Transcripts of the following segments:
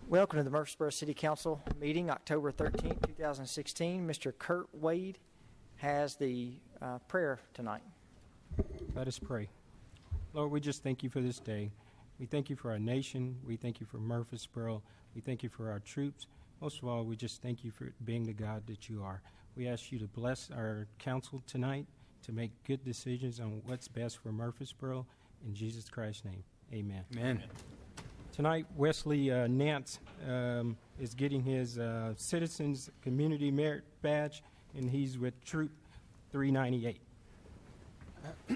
Welcome to the Murfreesboro City Council meeting, October 13th, 2016. Mr. Kurt Wade has the prayer tonight. Let us pray. Lord, we just thank you for this day. We thank you for our nation. We thank you for Murfreesboro. We thank you for our troops. Most of all, we just thank you for being the God that you are. We ask you to bless our council tonight to make good decisions on what's best for Murfreesboro. In Jesus Christ's name, amen. Amen. Tonight, Wesley Nance is getting his Citizens Community Merit Badge, and he's with Troop 398. I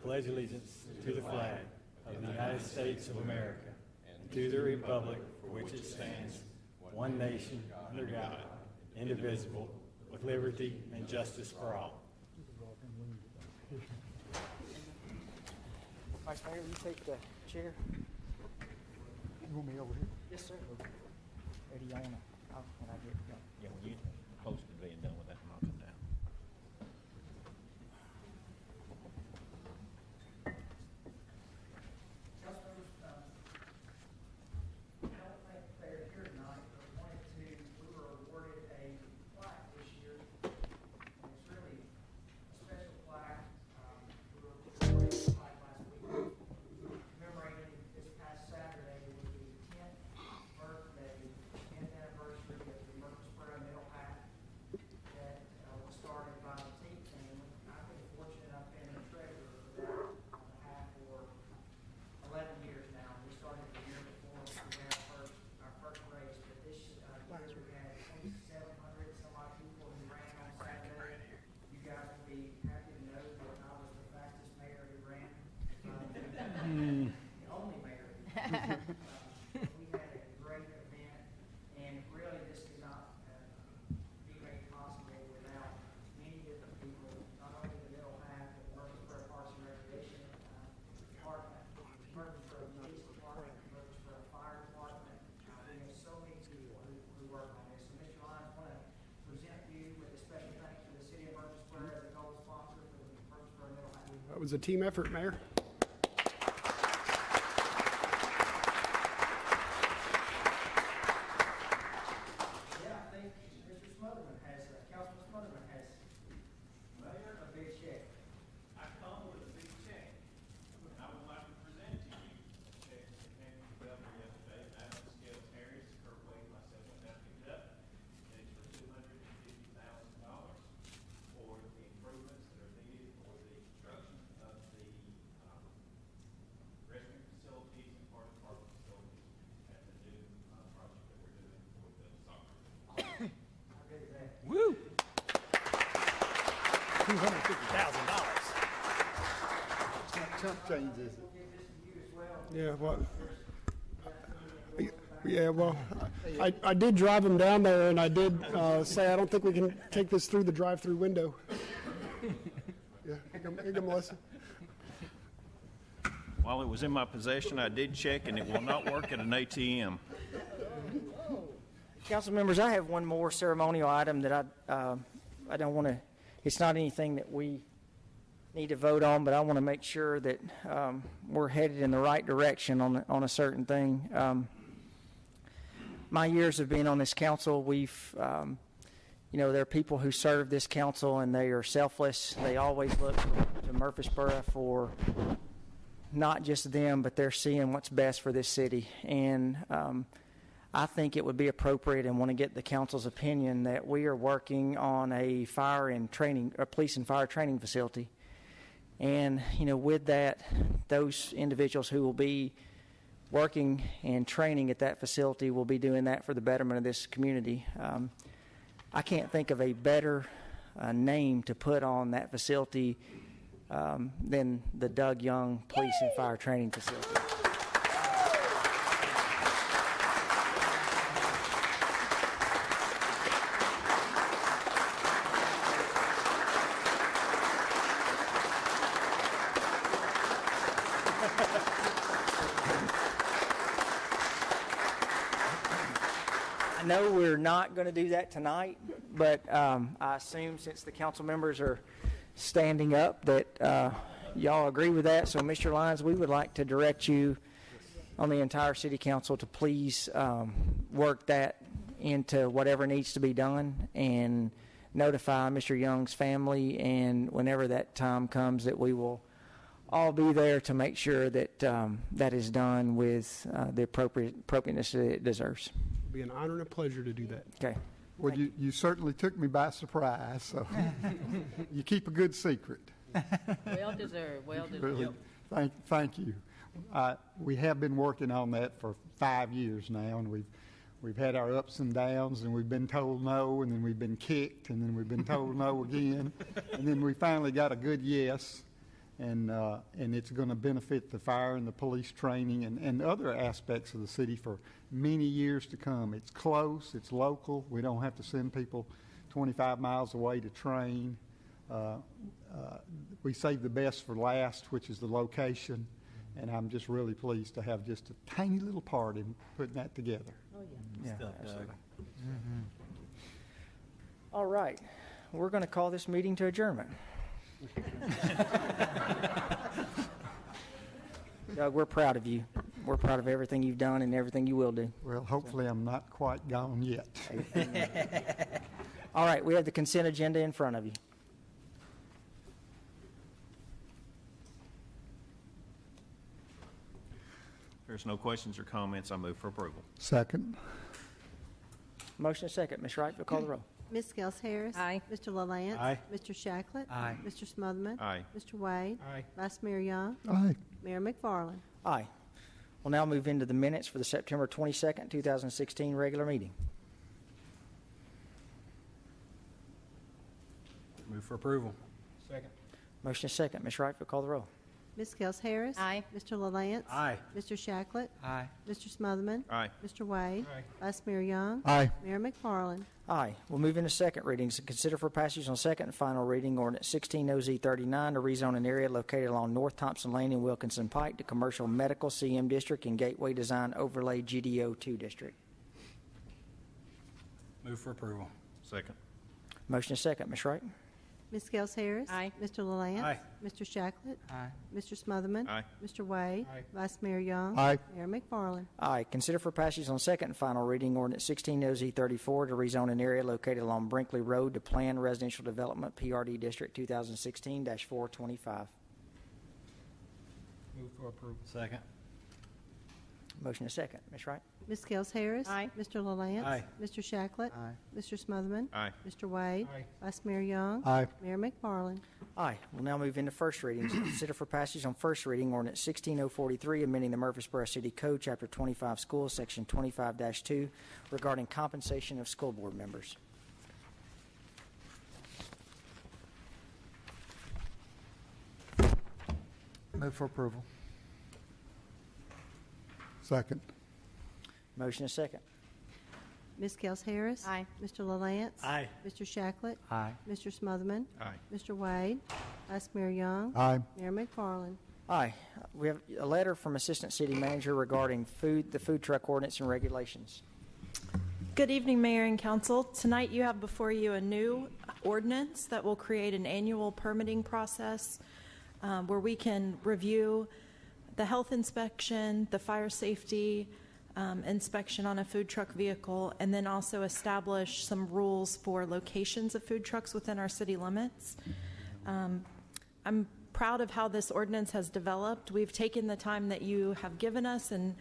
pledge allegiance to the flag of the United States of America and to the republic for which it stands, one nation, under God, indivisible, with liberty and justice for all. Vice Mayor, will you take the chair? You want me over here? Yes, sir. Or do you want to, when I get done? Yeah, when you close to being done with that, knock it down. I don't think they're here tonight, but we were awarded a plaque this year. And it's really a special plaque. We were awarded a plaque last week. Commemorating this past Saturday will be the 10th birthday, 10th anniversary of the Murfreesboro Middle Path that was started by the team family. I've been fortunate, I've been the treasurer for that path for 11 years now. We started the year before we had our first race, but this year we had 2,700 some odd people who ran on Saturday. You guys will be happy to know that I was the fastest mayor who ran. The only mayor. We had a great event, and really this could not be made possible without many different people, not only the Middle Half, but Murfreesboro Parks and Recreation Department, Murfreesboro Police Department, Murfreesboro Fire Department. We have so many people who work on this. So, Mr. Lyons, I want to present you with a special thanks to the City of Murfreesboro as a gold sponsor for the Murfreesboro Middle Half. That was a team effort, Mayor. Yeah, I think Mr. Smotherman has, Councilman Smotherman has a big check. I come with a big check, and I would like to present to you a check that came from the governor yesterday. Madam Scales Harris, Parkway, myself, went down and picked it up. And it's for $250,000 for the improvements that are needed for the construction of the restroom facilities and park facilities at the new project that we're doing for the soccer. How good is that? Woo! $250,000. Chump change, is it? We'll give this to you as well. Yeah, well, I did drive them down there, and I did say I don't think we can take this through the drive-through window. Yeah, here you go, Melissa. While it was in my possession, I did check, and it will not work at an ATM. Council members, I have one more ceremonial item that I don't want to, it's not anything that we need to vote on, but I want to make sure that we're headed in the right direction on a certain thing. My years of being on this council, we've, there are people who serve this council and they are selfless. They always look to Murfreesboro for not just them, but they're seeing what's best for this city. And I think it would be appropriate and want to get the council's opinion that we are working on a police and fire training facility. And, with that, those individuals who will be working and training at that facility will be doing that for the betterment of this community. I can't think of a better name to put on that facility than the Doug Young Police and Fire Training Facility. I know we're not going to do that tonight, but I assume since the council members are standing up that y'all agree with that. So, Mr. Lyons, we would like to direct you on the entire city council to please work that into whatever needs to be done and notify Mr. Young's family, and whenever that time comes that we will all be there to make sure that that is done with the appropriateness that it deserves. It'll be an honor and a pleasure to do that. Okay. Well, you certainly took me by surprise, so you keep a good secret. Well deserved, well deserved. Really, thank you. We have been working on that for 5 years now, and we've had our ups and downs, and we've been told no, and then we've been kicked, and then we've been told no again, and then we finally got a good yes, and it's going to benefit the fire and the police training and other aspects of the city for many years to come. It's close, it's local. We don't have to send people 25 miles away to train. We save the best for last, which is the location, and I'm just really pleased to have just a tiny little part in putting that together. Oh, yeah. Yeah, absolutely. All right. We're going to call this meeting to adjournment. Doug, we're proud of you. We're proud of everything you've done and everything you will do. Well, hopefully I'm not quite gone yet. All right. We have the consent agenda in front of you. If there's no questions or comments, I move for approval. Second. Motion is second. Ms. Wright, will call the roll. Ms. Scales Harris. Aye. Mr. LaLance. Aye. Mr. Shacklet. Aye. Mr. Smotherman. Aye. Mr. Wade. Aye. Vice Mayor Young. Aye. Mayor McFarland. Aye. We'll now move into the minutes for the September 22nd, 2016 regular meeting. Move for approval. Second. Motion is second. Ms. Wright, will call the roll. Ms. Scales Harris. Aye. Mr. LaLance. Aye. Mr. Shacklet. Aye. Mr. Smotherman. Aye. Mr. Wade. Aye. Vice Mayor Young. Aye. Mayor McFarland. Aye. We'll move into second readings and consider for passage on second and final reading ordinance 16 OZ 39 to rezone an area located along North Thompson Lane and Wilkinson Pike to commercial medical CM district and Gateway Design Overlay GDO 2 district. Move for approval. Second. Motion is second. Ms. Wright? Ms. Scales Harris. Aye. Mr. LaLance. Aye. Mr. Shacklet. Aye. Mr. Smotherman. Aye. Mr. Wade. Aye. Vice Mayor Young. Aye. Mayor McFarland. Aye. Consider for passage on second and final reading ordinance 16 OZ 34 to rezone an area located along Brinkley Road to Planned Residential Development PRD District 2016-425. Move for approval. Second. Motion is second. Ms. Wright? Ms. Scales Harris. Aye. Mr. LaLance. Aye. Mr. Shacklet. Aye. Mr. Smotherman. Aye. Mr. Wade. Aye. Vice Mayor Young. Aye. Mayor McFarland. Aye. We'll now move into first readings. Consider for passage on first reading ordinance 16043, amending the Murfreesboro City Code, Chapter 25 Schools, Section 25-2, regarding compensation of school board members. Move for approval. Second. Motion is second. Ms. Scales Harris. Aye. Mr. LaLance. Aye. Mr. Shacklet. Aye. Mr. Smotherman. Aye. Mr. Wade. Vice Mayor Young. Aye. Mayor McFarland. Aye. We have a letter from Assistant City Manager regarding the food truck ordinance and regulations. Good evening, Mayor and Council. Tonight you have before you a new ordinance that will create an annual permitting process where we can review the health inspection, the fire safety inspection on a food truck vehicle, and then also establish some rules for locations of food trucks within our city limits. I'm proud of how this ordinance has developed. We've taken the time that you have given us and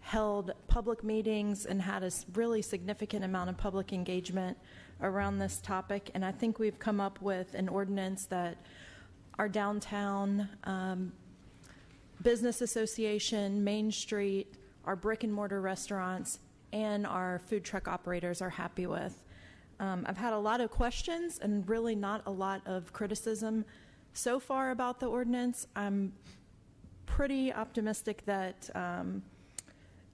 held public meetings and had a really significant amount of public engagement around this topic, and I think we've come up with an ordinance that our downtown business association, Main Street, our brick and mortar restaurants, and our food truck operators are happy with. I've had a lot of questions and really not a lot of criticism so far about the ordinance. I'm pretty optimistic that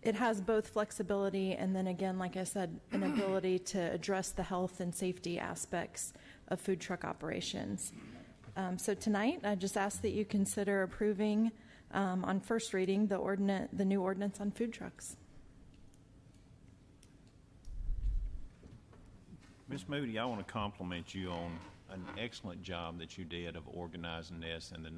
it has both flexibility and then again, like I said, an ability to address the health and safety aspects of food truck operations. So tonight, I just ask that you consider approving on first reading the new ordinance on food trucks. Ms. Moody, I want to compliment you on an excellent job that you did of organizing this and the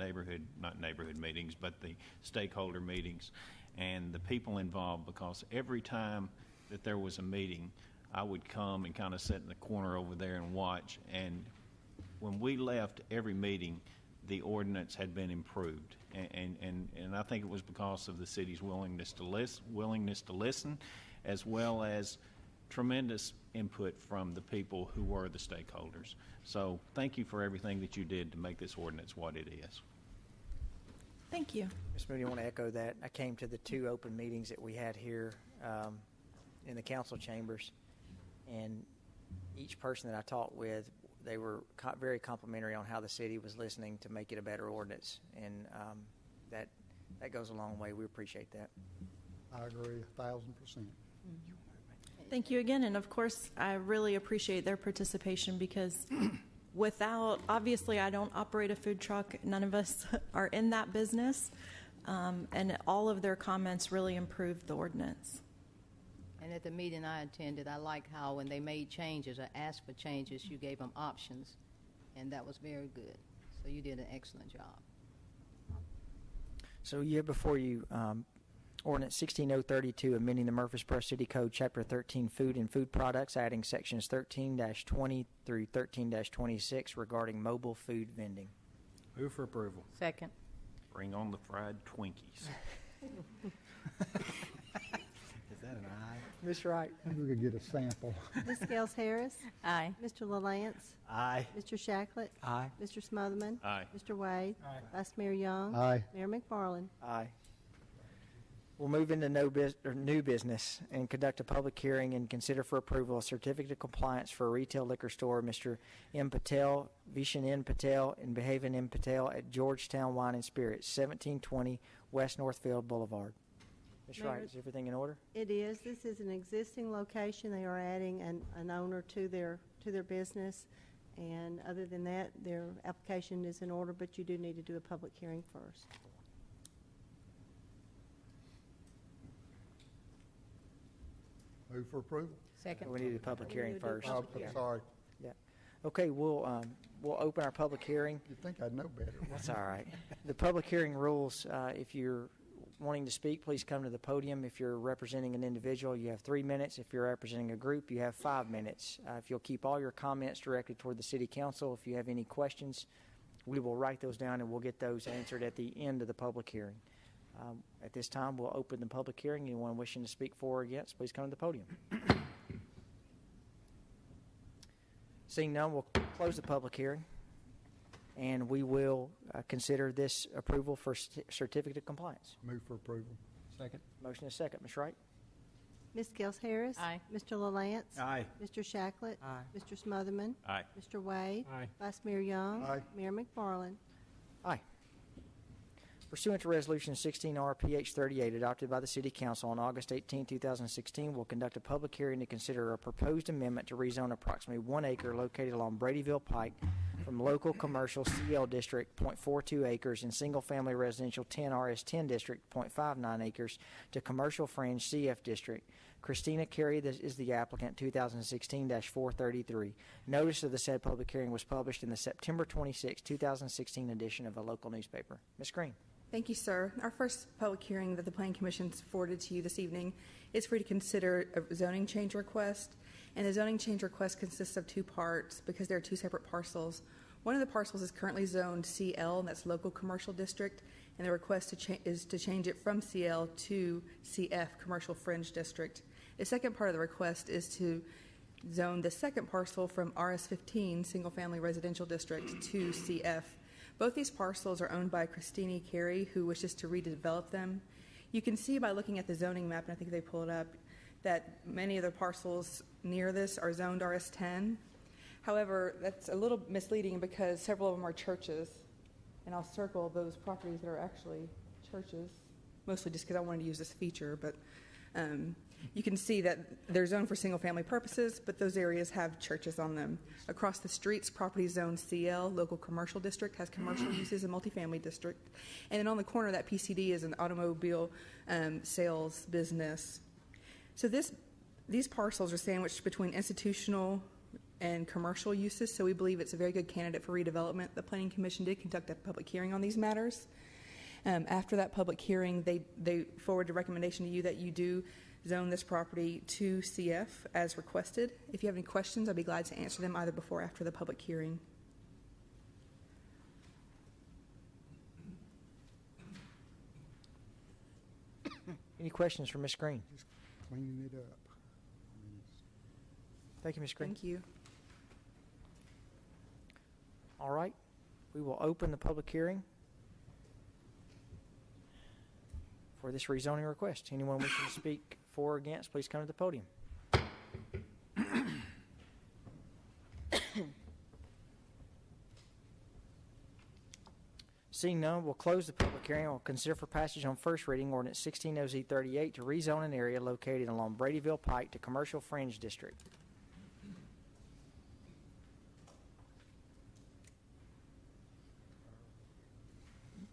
not neighborhood meetings, but the stakeholder meetings. and the people involved, because every time that there was a meeting, I would come and kind of sit in the corner over there and watch. And when we left every meeting, the ordinance had been improved. And I think it was because of the city's willingness to listen, as well as tremendous input from the people who were the stakeholders. So thank you for everything that you did to make this ordinance what it is. Thank you. Ms. Moody, I want to echo that. I came to the 2 open meetings that we had here in the council chambers, and each person that I talked with, they were very complimentary on how the city was listening to make it a better ordinance, and that goes a long way. We appreciate that. I agree 1,000%. Thank you again. And of course, I really appreciate their participation because obviously, I don't operate a food truck. None of us are in that business. And all of their comments really improved the ordinance. And at the meeting I attended, I like how when they made changes or asked for changes, you gave them options, and that was very good. So you did an excellent job. So you have before you Ordinance 16032, amending the Murfreesboro City Code, Chapter 13, Food and Food Products, adding sections 13-20 through 13-26 regarding mobile food vending. Move for approval. Second. Bring on the fried Twinkies. Is that an aye? Ms. Wright. Maybe we could get a sample. Ms. Scales Harris. Aye. Mr. LaLance. Aye. Mr. Shacklet. Aye. Mr. Smotherman. Aye. Mr. Wade. Aye. Vice Mayor Young. Aye. Mayor McFarland. Aye. We'll move into new business and conduct a public hearing and consider for approval a certificate of compliance for a retail liquor store, Mr. M. Patel, Vishan N. Patel, and Behaven M. Patel at Georgetown Wine and Spirits, 1720 West Northfield Boulevard. Ms. Mayor, Wright, is everything in order? It is. This is an existing location. They are adding an owner to their business. And other than that, their application is in order, but you do need to do a public hearing first. Move for approval. Second. We need a public hearing first. Oh, Yeah. I'm sorry. Yeah. Okay, we'll open our public hearing. You'd think I'd know better. That's all right. The public hearing rules, if you're wanting to speak, please come to the podium. If you're representing an individual, you have 3 minutes. If you're representing a group, you have 5 minutes. If you'll keep all your comments directed toward the city council, if you have any questions, we will write those down and we'll get those answered at the end of the public hearing. At this time, we'll open the public hearing. Anyone wishing to speak for or against, please come to the podium. Seeing none, we'll close the public hearing, and we will consider this approval for certificate of compliance. Move for approval. Second. Motion is second. Ms. Wright? Ms. Scales Harris. Aye. Mr. LaLance. Aye. Mr. Shacklet. Aye. Mr. Smotherman. Aye. Mr. Wade. Aye. Vice Mayor Young. Aye. Mayor McFarland. Aye. Pursuant to Resolution 16R-PH 38, adopted by the City Council on August 18, 2016, we'll conduct a public hearing to consider a proposed amendment to rezone approximately 1 acre located along Bradyville Pike from local commercial CL District, 0.42 acres, and single-family residential 10 RS10 District, 0.59 acres, to commercial fringe CF District. Christina Carey is the applicant, 2016-433. Notice of the said public hearing was published in the September 26, 2016 edition of a local newspaper. Ms. Green. Thank you, sir. Our first public hearing that the Planning Commission forwarded to you this evening is for you to consider a zoning change request. And the zoning change request consists of 2 parts because there are 2 separate parcels. One of the parcels is currently zoned CL, and that's local commercial district, and the request is to change it from CL to CF, commercial fringe district. The second part of the request is to zone the second parcel from RS15, single family residential district, to CF. Both these parcels are owned by Christina Carey, who wishes to redevelop them. You can see by looking at the zoning map, and I think they pull it up, that many of the parcels near this are zoned RS10. However, that's a little misleading because several of them are churches, and I'll circle those properties that are actually churches, mostly just because I wanted to use this feature, but you can see that they're zoned for single-family purposes, but those areas have churches on them. Across the streets, property zone CL, local commercial district, has commercial uses, a multifamily district. And then on the corner, that PCD is an automobile sales business. So these parcels are sandwiched between institutional and commercial uses, so we believe it's a very good candidate for redevelopment. The Planning Commission did conduct a public hearing on these matters. After that public hearing, they forwarded a recommendation to you that you do zone this property to CF as requested. If you have any questions, I'd be glad to answer them either before or after the public hearing. Any questions for Ms. Green? Just cleaning it up. Thank you, Ms. Green. Thank you. All right. We will open the public hearing for this rezoning request. Anyone wishing to speak for or against, please come to the podium. Seeing none, we'll close the public hearing and we'll consider for passage on first reading ordinance 16OZ38 to rezone an area located along Bradyville Pike to Commercial Fringe District.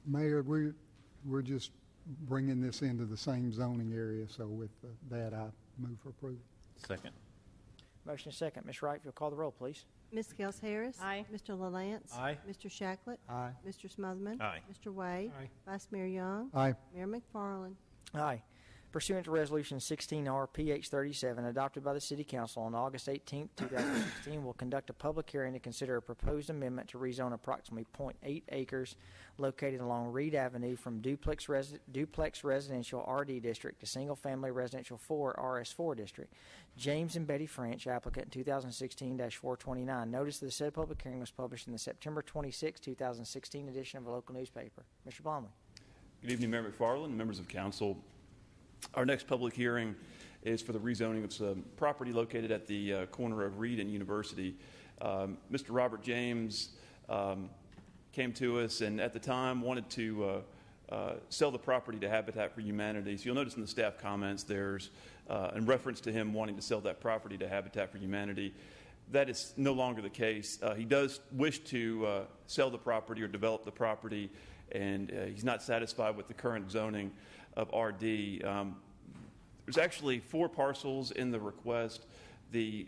Mayor, we're just bringing this into the same zoning area, so with that, I move for approval. Second. Motion is second. Ms. Wright, if you'll call the roll, please. Ms. Gels Harris. Aye. Mr. LaLance. Aye. Mr. Shacklet. Aye. Mr. Smotherman. Aye. Mr. Wade. Aye. Vice Mayor Young. Aye. Mayor McFarland. Aye. Pursuant to Resolution 16R-PH37, adopted by the City Council on August 18, 2016, will conduct a public hearing to consider a proposed amendment to rezone approximately 0.8 acres located along Reed Avenue from duplex residential RD district to single-family residential 4 RS4 district. James and Betty French, applicant 2016-429. Notice of the said public hearing was published in the September 26, 2016 edition of a local newspaper. Mr. Blomley. Good evening, Mayor McFarland, members of council. Our next public hearing is for the rezoning of some property located at the corner of Reed and University. Mr. Robert James came to us and at the time wanted to sell the property to Habitat for Humanity. So you'll notice in the staff comments there's in reference to him wanting to sell that property to Habitat for Humanity. That is no longer the case. He does wish to sell the property or develop the property, and he's not satisfied with the current zoning of RD. There's actually 4 parcels in the request. The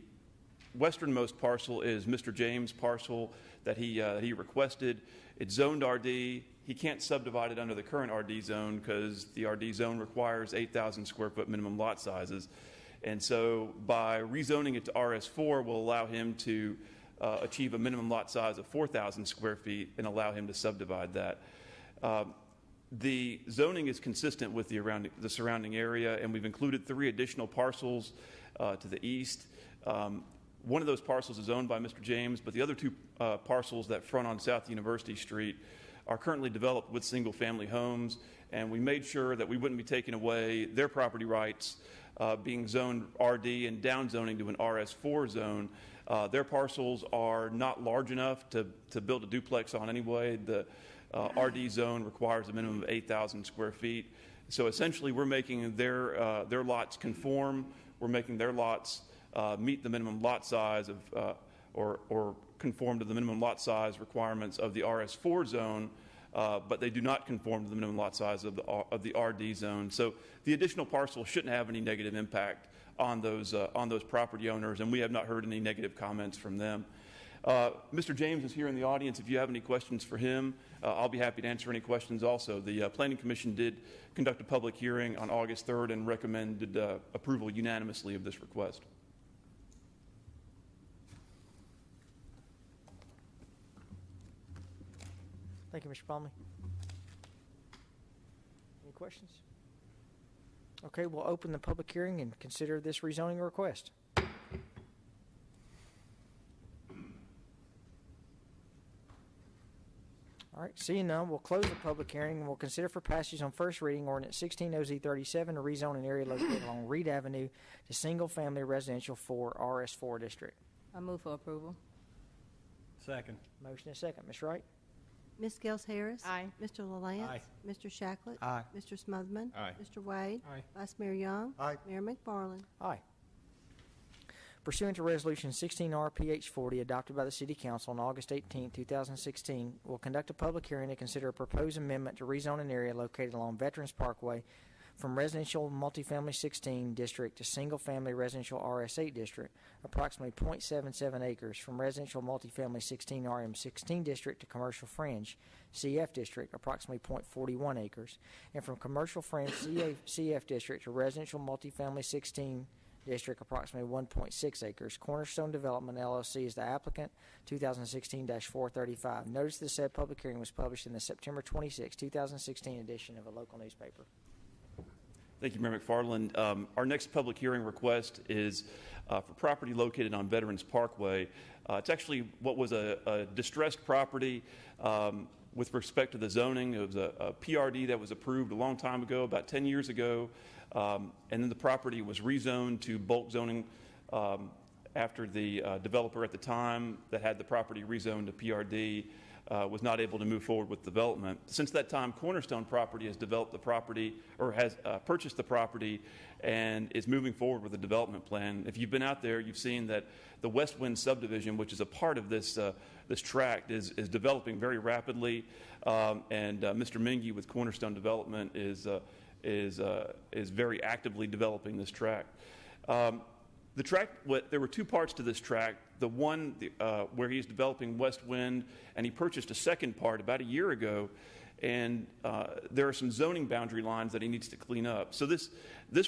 westernmost parcel is Mr. James' parcel that he requested. It's zoned RD. He can't subdivide it under the current RD zone because the RD zone requires 8,000 square foot minimum lot sizes. And so by rezoning it to RS4 will allow him to achieve a minimum lot size of 4,000 square feet and allow him to subdivide that. The zoning is consistent with the surrounding area, and we've included 3 additional parcels to the east. One of those parcels is owned by Mr. James, but the other 2 parcels that front on South University Street are currently developed with single-family homes, and we made sure that we wouldn't be taking away their property rights being zoned RD and downzoning to an RS4 zone. Their parcels are not large enough to build a duplex on anyway. The RD zone requires a minimum of 8,000 square feet. So essentially we're making their lots conform. We're making their lots meet the minimum lot size of or conform to the minimum lot size requirements of the RS4 zone, but they do not conform to the minimum lot size of the RD zone. So the additional parcel shouldn't have any negative impact on those property owners, and we have not heard any negative comments from them. Mr. James is here in the audience. If you have any questions for him, I'll be happy to answer any questions also. The Planning Commission did conduct a public hearing on August 3rd and recommended approval unanimously of this request. Thank you, Mr. Palmley. Any questions? Okay, we'll open the public hearing and consider this rezoning request. All right, seeing none, we'll close the public hearing and we'll consider for passage on first reading ordinance 16OZ37 to rezone an area located along Reed Avenue to single-family residential 4 RS4 district. I move for approval. Second. Motion is second. Ms. Wright? Ms. Gels Harris. Aye. Mr. LaLance. Aye. Mr. Shacklet. Aye. Mr. Smotherman. Aye. Mr. Wade. Aye. Vice Mayor Young. Aye. Mayor McFarland. Aye. Pursuant to Resolution 16R-PH40, adopted by the City Council on August 18, 2016, will conduct a public hearing to consider a proposed amendment to rezone an area located along Veterans Parkway from residential multifamily 16 district to single-family residential RS8 district, approximately 0.77 acres, from residential multifamily 16 RM16 district to commercial fringe CF district, approximately 0.41 acres, and from commercial fringe CF district to residential multifamily 16 district, approximately 1.6 acres. Cornerstone Development, LLC is the applicant, 2016-435. Notice the said public hearing was published in the September 26, 2016 edition of a local newspaper. Thank you, Mayor McFarland. Our next public hearing request is for property located on Veterans Parkway. It's actually what was a distressed property with respect to the zoning. It was a PRD that was approved a long time ago, about 10 years ago, and then the property was rezoned to bulk zoning after the developer at the time that had the property rezoned to PRD was not able to move forward with development. Since that time, Cornerstone Property has developed the property, or has purchased the property, and is moving forward with a development plan. If you've been out there, you've seen that the West Wind subdivision, which is a part of this this tract, is developing very rapidly, and Mr. Mingy with Cornerstone Development is very actively developing this tract. The tract, there were two parts to this tract. The one where he's developing West Wind, and he purchased a second part about a year ago, and there are some zoning boundary lines that he needs to clean up. So this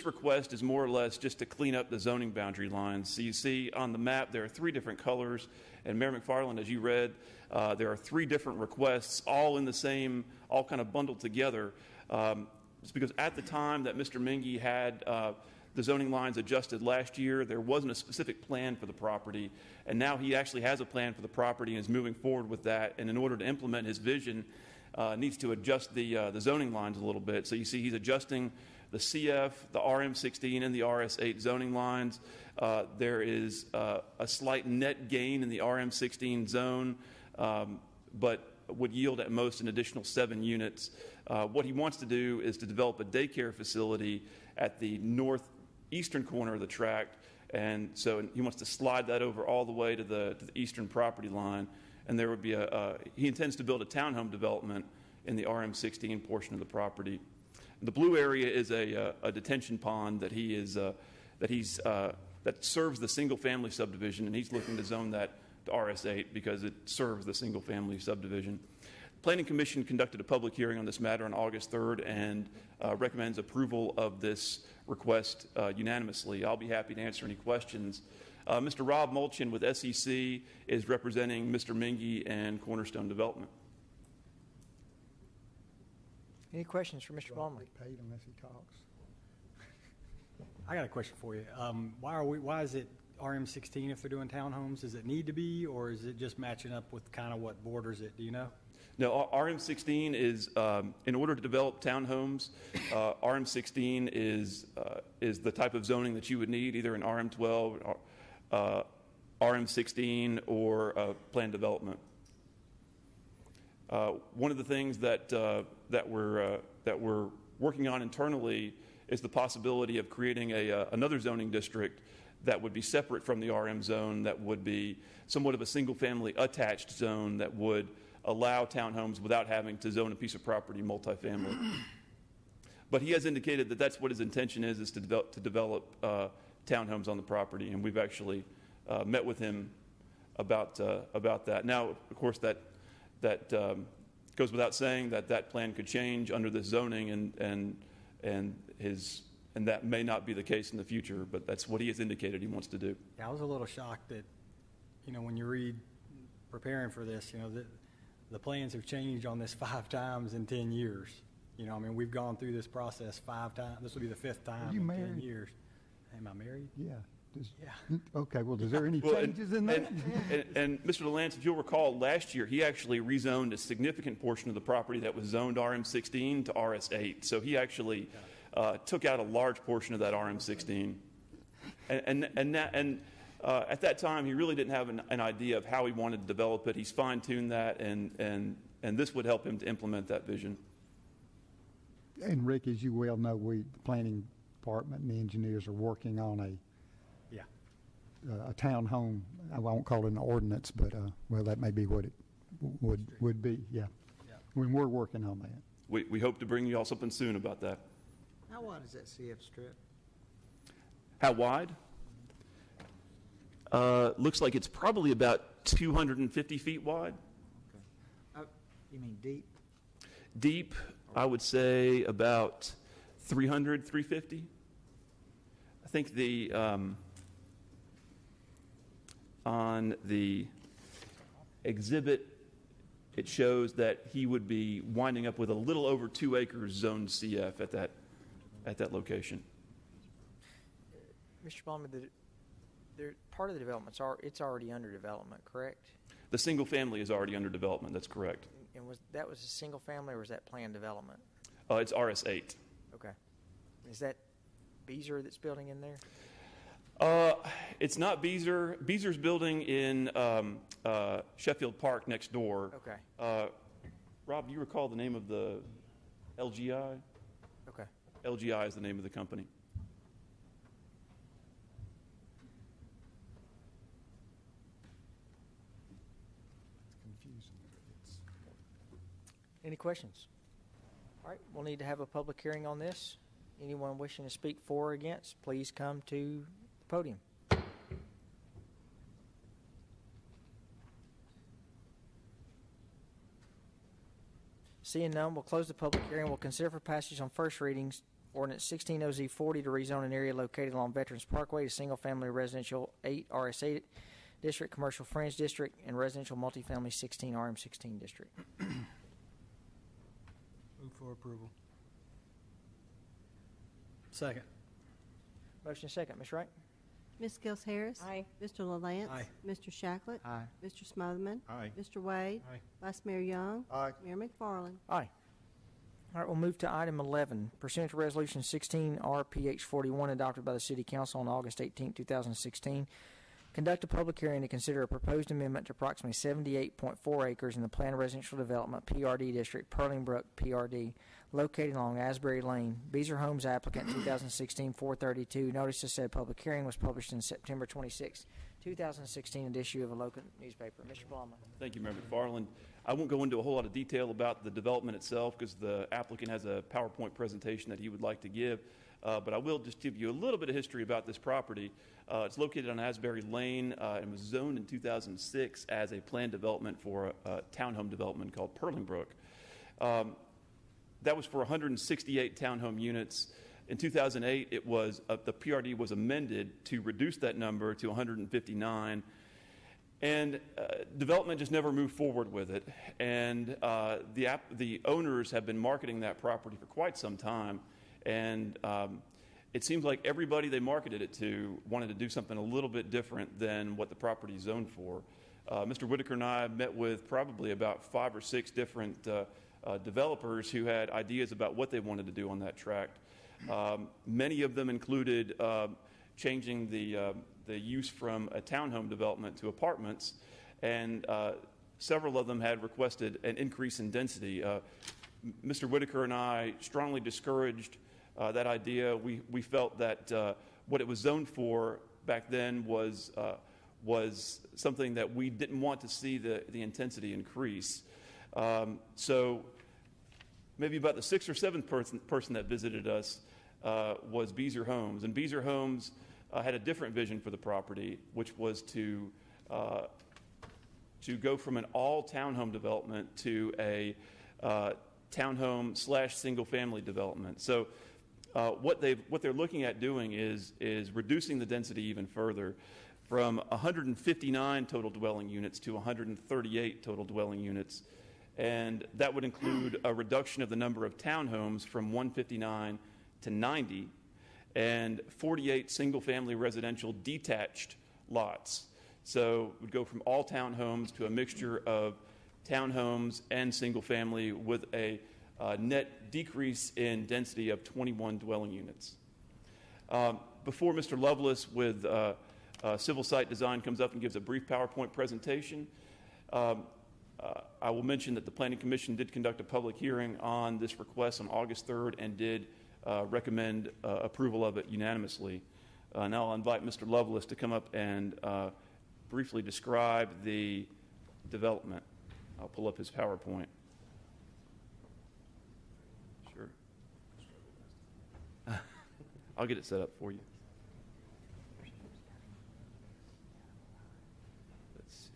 request is more or less just to clean up the zoning boundary lines. So you see on the map there are three different colors, and Mayor McFarland, as you read, there are three different requests, all in the same, all kind of bundled together. It's because at the time that Mr. Mingy had the zoning lines adjusted last year, there wasn't a specific plan for the property, and now he actually has a plan for the property and is moving forward with that, and in order to implement his vision, needs to adjust the zoning lines a little bit. So you see he's adjusting the CF, the RM16, and the RS8 zoning lines. There is a slight net gain in the RM16 zone, but would yield at most an additional 7 units. What he wants to do is to develop a daycare facility at the northeastern corner of the tract, and so he wants to slide that over all the way to the eastern property line, and there would be he intends to build a townhome development in the RM16 portion of the property. The blue area is a detention pond that that serves the single-family subdivision, and he's looking to zone that to RS8 because it serves the single-family subdivision. The Planning Commission conducted a public hearing on this matter on August 3rd and recommends approval of this request unanimously. I'll be happy to answer any questions. Mr. Rob Mulchin with SEC is representing Mr. Mingy and Cornerstone Development. Any questions for Mr. Blomley? Paid unless he talks. I got a question for you. Why is it RM16 if they're doing townhomes? Does it need to be, or is it just matching up with kind of what borders it? Do you know? No, RM16 is, in order to develop townhomes, RM16 is the type of zoning that you would need, either in RM12, RM16, or planned development. One of the things that we're working on internally is the possibility of creating another zoning district that would be separate from the RM zone, that would be somewhat of a single-family attached zone that would allow townhomes without having to zone a piece of property multifamily. But he has indicated that that's what his intention is to develop townhomes on the property, and we've actually met with him about that. Now, of course, that goes without saying that plan could change under this zoning, and that may not be the case in the future, but that's what he has indicated he wants to do. Yeah, I was a little shocked that, when you read preparing for this, the plans have changed on this 5 times in 10 years. We've gone through this process 5 times. This will be the 5th time in 10 years. Am I married? Yeah. Yeah. Okay, well, is there any changes in that? And Mr. Nance, if you'll recall, last year he actually rezoned a significant portion of the property that was zoned RM16 to RS8. So he actually took out a large portion of that RM16. And at that time, he really didn't have an idea of how he wanted to develop it. He's fine-tuned that, and this would help him to implement that vision. And Rick, as you well know, the planning department and the engineers are working on a townhome. I won't call it an ordinance, but that may be what it would be. Yeah. When we're working on that. We hope to bring you all something soon about that. How wide is that CF strip? How wide? Looks like it's probably about 250 feet wide. You mean deep? Deep, I would say about 300, 350. I think on the exhibit, it shows that he would be winding up with a little over 2 acres zoned CF at that location. Mr. Ballmer, part of the development's it's already under development, correct? The single family is already under development. That's correct. And was a single family, or was that planned development? It's RS8. Okay. Is that Beazer that's building in there? It's not Beazer. Beazer's building in Sheffield Park next door. Okay. Rob, do you recall the name of the LGI? Okay. LGI is the name of the company. Any questions? All right, we'll need to have a public hearing on this. Anyone wishing to speak for or against, please come to the podium. Seeing none, we'll close the public hearing. We'll consider for passage on first readings Ordinance 16OZ40 to rezone an area located along Veterans Parkway to single-family residential 8 RS8 district, commercial fringe district, and residential multifamily 16 RM16 district. Move for approval. Second. Motion second. Ms. Wright? Ms. Skills Harris. Aye. Mr. LaLance. Aye. Mr. Shacklet. Aye. Mr. Smotherman. Aye. Mr. Wade. Aye. Vice Mayor Young. Aye. Mayor McFarland. Aye. All right, we'll move to item 11. Pursuant to Resolution 16 RPH 41 adopted by the City Council on August 18, 2016, conduct a public hearing to consider a proposed amendment to approximately 78.4 acres in the planned residential development PRD district, Perlingbrook PRD, located along Asbury Lane. Beazer Homes applicant 2016-432. Notice of said public hearing was published in September 26, 2016 issue of a local newspaper. Mr. Blama. Thank you, Member McFarland. I won't go into a whole lot of detail about the development itself because the applicant has a PowerPoint presentation that he would like to give, but I will just give you a little bit of history about this property. It's located on Asbury Lane and was zoned in 2006 as a planned development for a townhome development called Perlingbrook. That was for 168 townhome units. In 2008, it was the PRD was amended to reduce that number to 159, and development just never moved forward with it. And the owners have been marketing that property for quite some time, and it seems like everybody they marketed it to wanted to do something a little bit different than what the property is zoned for. Mr. Whitaker and I met with probably about 5 or 6 different developers who had ideas about what they wanted to do on that tract. Many of them included changing the use from a townhome development to apartments, and several of them had requested an increase in density. Mr. Whitaker and I strongly discouraged that idea. We felt that what it was zoned for back then was something that we didn't want to see the intensity increase. So maybe about the 6th or 7th person that visited us was Beazer Homes. And Beazer Homes had a different vision for the property, which was to go from an all townhome development to a townhome / single family development. So what they're looking at doing is reducing the density even further from 159 total dwelling units to 138 total dwelling units. And that would include a reduction of the number of townhomes from 159 to 90 and 48 single-family residential detached lots. So it would go from all townhomes to a mixture of townhomes and single-family with a net decrease in density of 21 dwelling units. Before Mr. Lovelace with Civil Site Design comes up and gives a brief PowerPoint presentation, I will mention that the Planning Commission did conduct a public hearing on this request on August 3rd and did recommend approval of it unanimously. Now I'll invite Mr. Lovelace to come up and briefly describe the development. I'll pull up his PowerPoint. Sure. I'll get it set up for you. Let's see.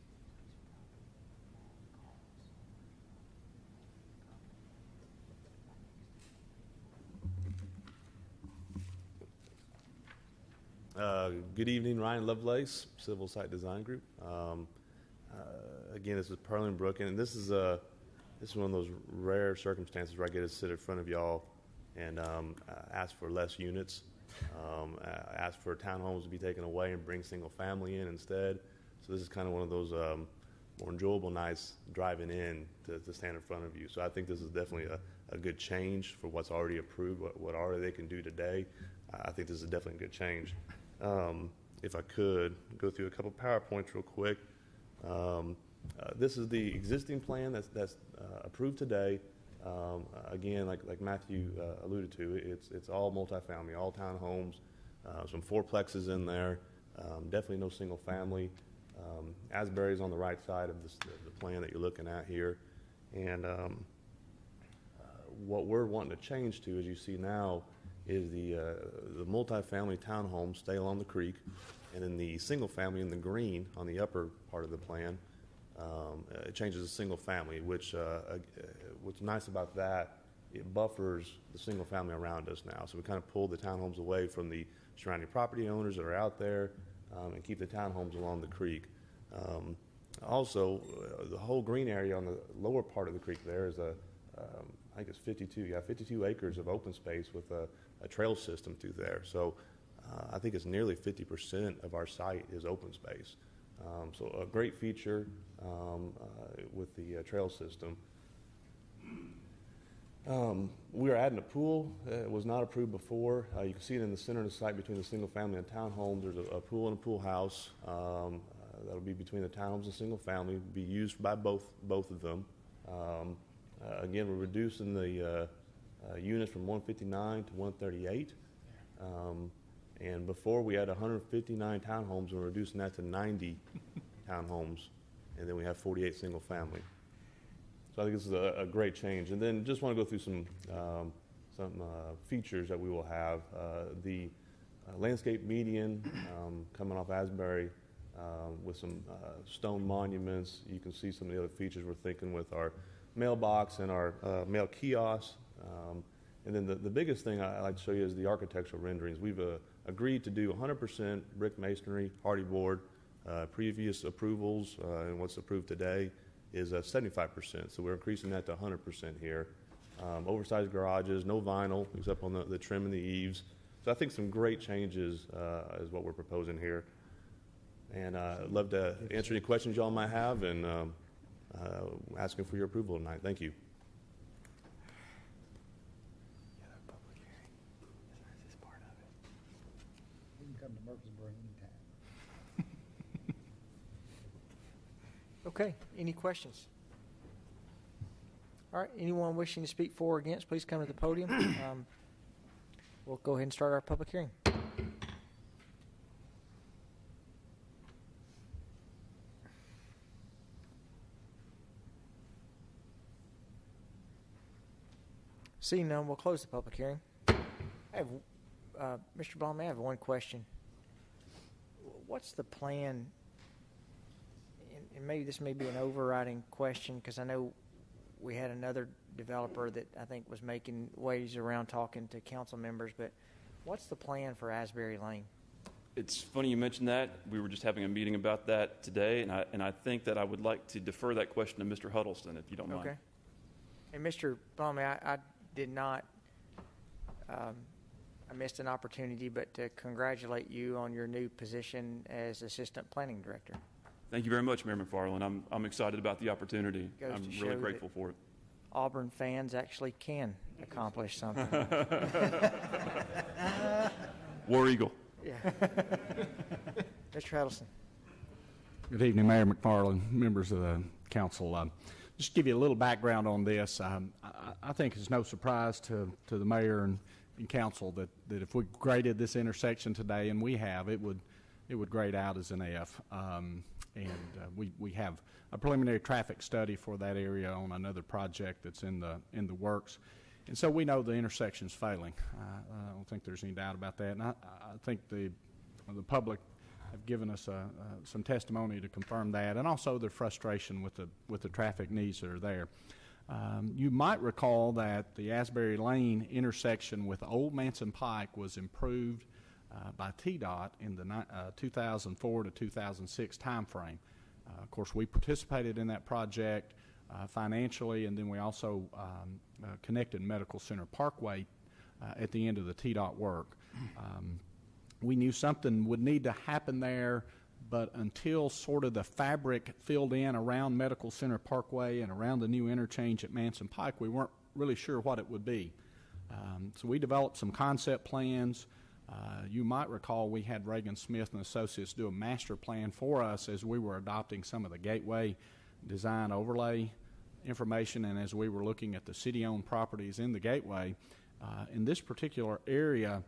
Good evening, Ryan Lovelace, Civil Site Design Group. Again, this is Pearland Brook, and this is one of those rare circumstances where I get to sit in front of y'all and ask for less units, ask for townhomes to be taken away and bring single family in instead. So this is kind of one of those more enjoyable nights driving in to stand in front of you. So I think this is definitely a good change for what's already approved, what already they can do today. I think this is definitely a good change. If I could go through a couple PowerPoints real quick. This is the existing plan that's approved today. Again, like Matthew alluded to, it's all multifamily, all townhomes, some fourplexes in there. Definitely no single family. Asbury is on the right side of the plan that you're looking at here, and what we're wanting to change to, as you see now, is the multifamily townhomes stay along the creek, and then the single family in the green on the upper part of the plan, it changes to single family, which what's nice about that, it buffers the single family around us now. So we kind of pull the townhomes away from the surrounding property owners that are out there, and keep the townhomes along the creek. Also, the whole green area on the lower part of the creek there is I think it's 52 acres of open space with a trail system through there. So I think it's nearly 50% of our site is open space. So a great feature with the trail system. We are adding a pool. It was not approved before. You can see it in the center of the site between the single family and townhome. There's a pool and a pool house that'll be between the townhomes and single family, be used by both of them. Again, we're reducing the units from 159 to 138. And before we had 159 townhomes, and we're reducing that to 90 townhomes, and then we have 48 single family. So I think this is a great change. And then just want to go through some features that we will have. The landscape median coming off Asbury with some stone monuments. You can see some of the other features we're thinking with our mailbox and our mail kiosk. And then the biggest thing I like to show you is the architectural renderings. We've agreed to do 100% brick masonry, hardy board. Previous approvals and what's approved today is 75%. So we're increasing that to 100% here. Oversized garages, no vinyl except on the trim and the eaves. So I think some great changes is what we're proposing here. And I'd love to answer any questions y'all might have, and asking for your approval tonight. Thank you. You can come to Murfreesboro anytime. Okay, any questions? All right, anyone wishing to speak for or against, please come to the podium. We'll go ahead and start our public hearing. Seeing none, we'll close the public hearing. I have, Mr. Baum, I have one question. What's the plan, and maybe this may be an overriding question, because I know we had another developer that I think was making waves around talking to council members, but what's the plan for Asbury Lane? It's funny you mentioned that. We were just having a meeting about that today, and I think that I would like to defer that question to Mr. Huddleston, if you don't mind. Okay. And Mr. Baum, I did not, I missed an opportunity, but to congratulate you on your new position as Assistant Planning Director. Thank you very much, Mayor McFarland. I'm excited about the opportunity. Goes I'm to really show grateful for it. Auburn fans actually can accomplish something. War Eagle. Yeah. Mr. Huddleston. Good evening, Mayor McFarland, members of the council. Just to give you a little background on this, I think it's no surprise to the mayor and council that if we graded this intersection today, and we have, it would grade out as an F. We have a preliminary traffic study for that area on another project that's in the works. And so we know the intersection's failing. I don't think there's any doubt about that. And I think the public have given us some testimony to confirm that, and also their frustration with the traffic needs that are there. You might recall that the Asbury Lane intersection with Old Manson Pike was improved by TDOT in the 2004 to 2006 timeframe. Of course, we participated in that project financially, and then we also connected Medical Center Parkway at the end of the TDOT work. We knew something would need to happen there, but until sort of the fabric filled in around Medical Center Parkway and around the new interchange at Manson Pike, we weren't really sure what it would be. So we developed some concept plans. You might recall we had Reagan Smith and Associates do a master plan for us as we were adopting some of the gateway design overlay information, and as we were looking at the city-owned properties in the gateway. In this particular area,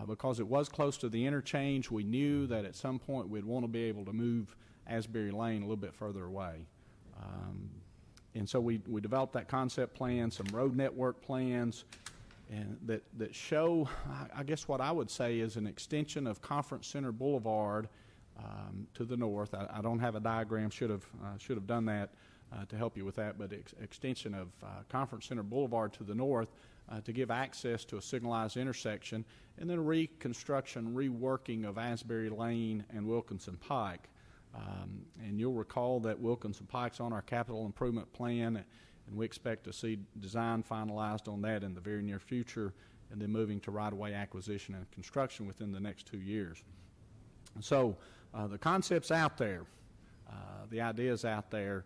because it was close to the interchange, we knew that at some point we'd want to be able to move Asbury Lane a little bit further away. And so we developed that concept plan, some road network plans, and that show, I guess what I would say is an extension of Conference Center Boulevard to the north. I don't have a diagram, should have done that to help you with that, but extension of Conference Center Boulevard to the north to give access to a signalized intersection, and then reconstruction, reworking of Asbury Lane and Wilkinson Pike. And you'll recall that Wilkinson Pike's on our capital improvement plan, and we expect to see design finalized on that in the very near future, and then moving to right-of-way acquisition and construction within the next 2 years. So the concept's out there. The idea's out there.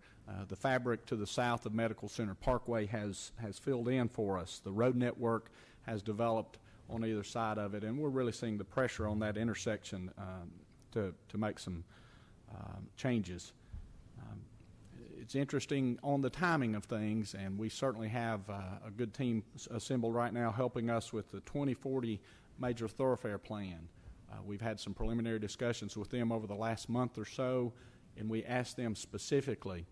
The fabric to the south of Medical Center Parkway has filled in for us. The road network has developed on either side of it, and we're really seeing the pressure on that intersection to make some changes. It's interesting on the timing of things, and we certainly have a good team assembled right now helping us with the 2040 Major Thoroughfare Plan. We've had some preliminary discussions with them over the last month or so, and we asked them specifically,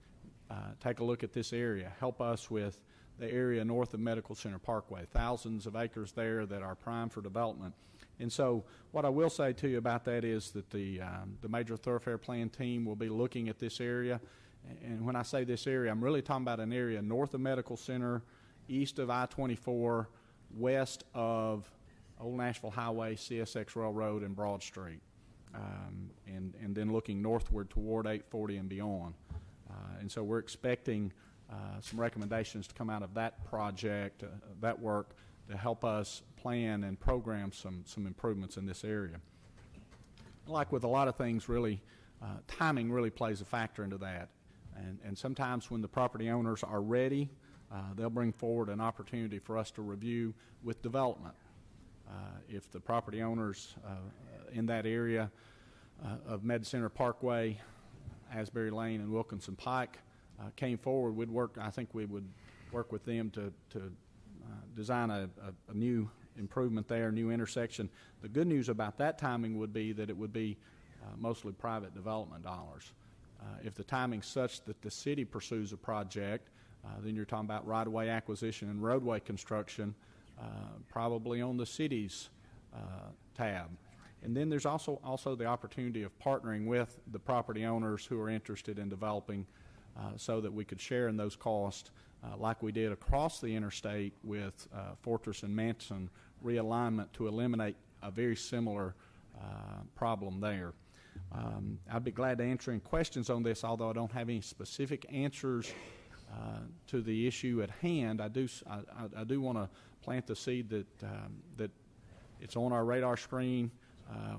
take a look at this area, help us with the area north of Medical Center Parkway, thousands of acres there that are prime for development. And so what I will say to you about that is that the Major Thoroughfare Plan team will be looking at this area. And when I say this area, I'm really talking about an area north of Medical Center, east of I-24, west of Old Nashville Highway, CSX Railroad, and Broad Street, and then looking northward toward 840 and beyond. And so we're expecting some recommendations to come out of that project, that work, to help us plan and program some improvements in this area. Like with a lot of things, really, timing really plays a factor into that. And sometimes when the property owners are ready, they'll bring forward an opportunity for us to review with development. If the property owners in that area of Med Center Parkway, Asbury Lane, and Wilkinson Pike came forward, I think we would work with them to design a new improvement there, new intersection. The good news about that timing would be that it would be mostly private development dollars. If the timing's such that the city pursues a project, then you're talking about right-of-way acquisition and roadway construction, probably on the city's tab. And then there's also the opportunity of partnering with the property owners who are interested in developing so that we could share in those costs like we did across the interstate with Fortress and Manson realignment to eliminate a very similar problem there. I'd be glad to answer any questions on this, although I don't have any specific answers to the issue at hand. I do want to plant the seed that it's on our radar screen.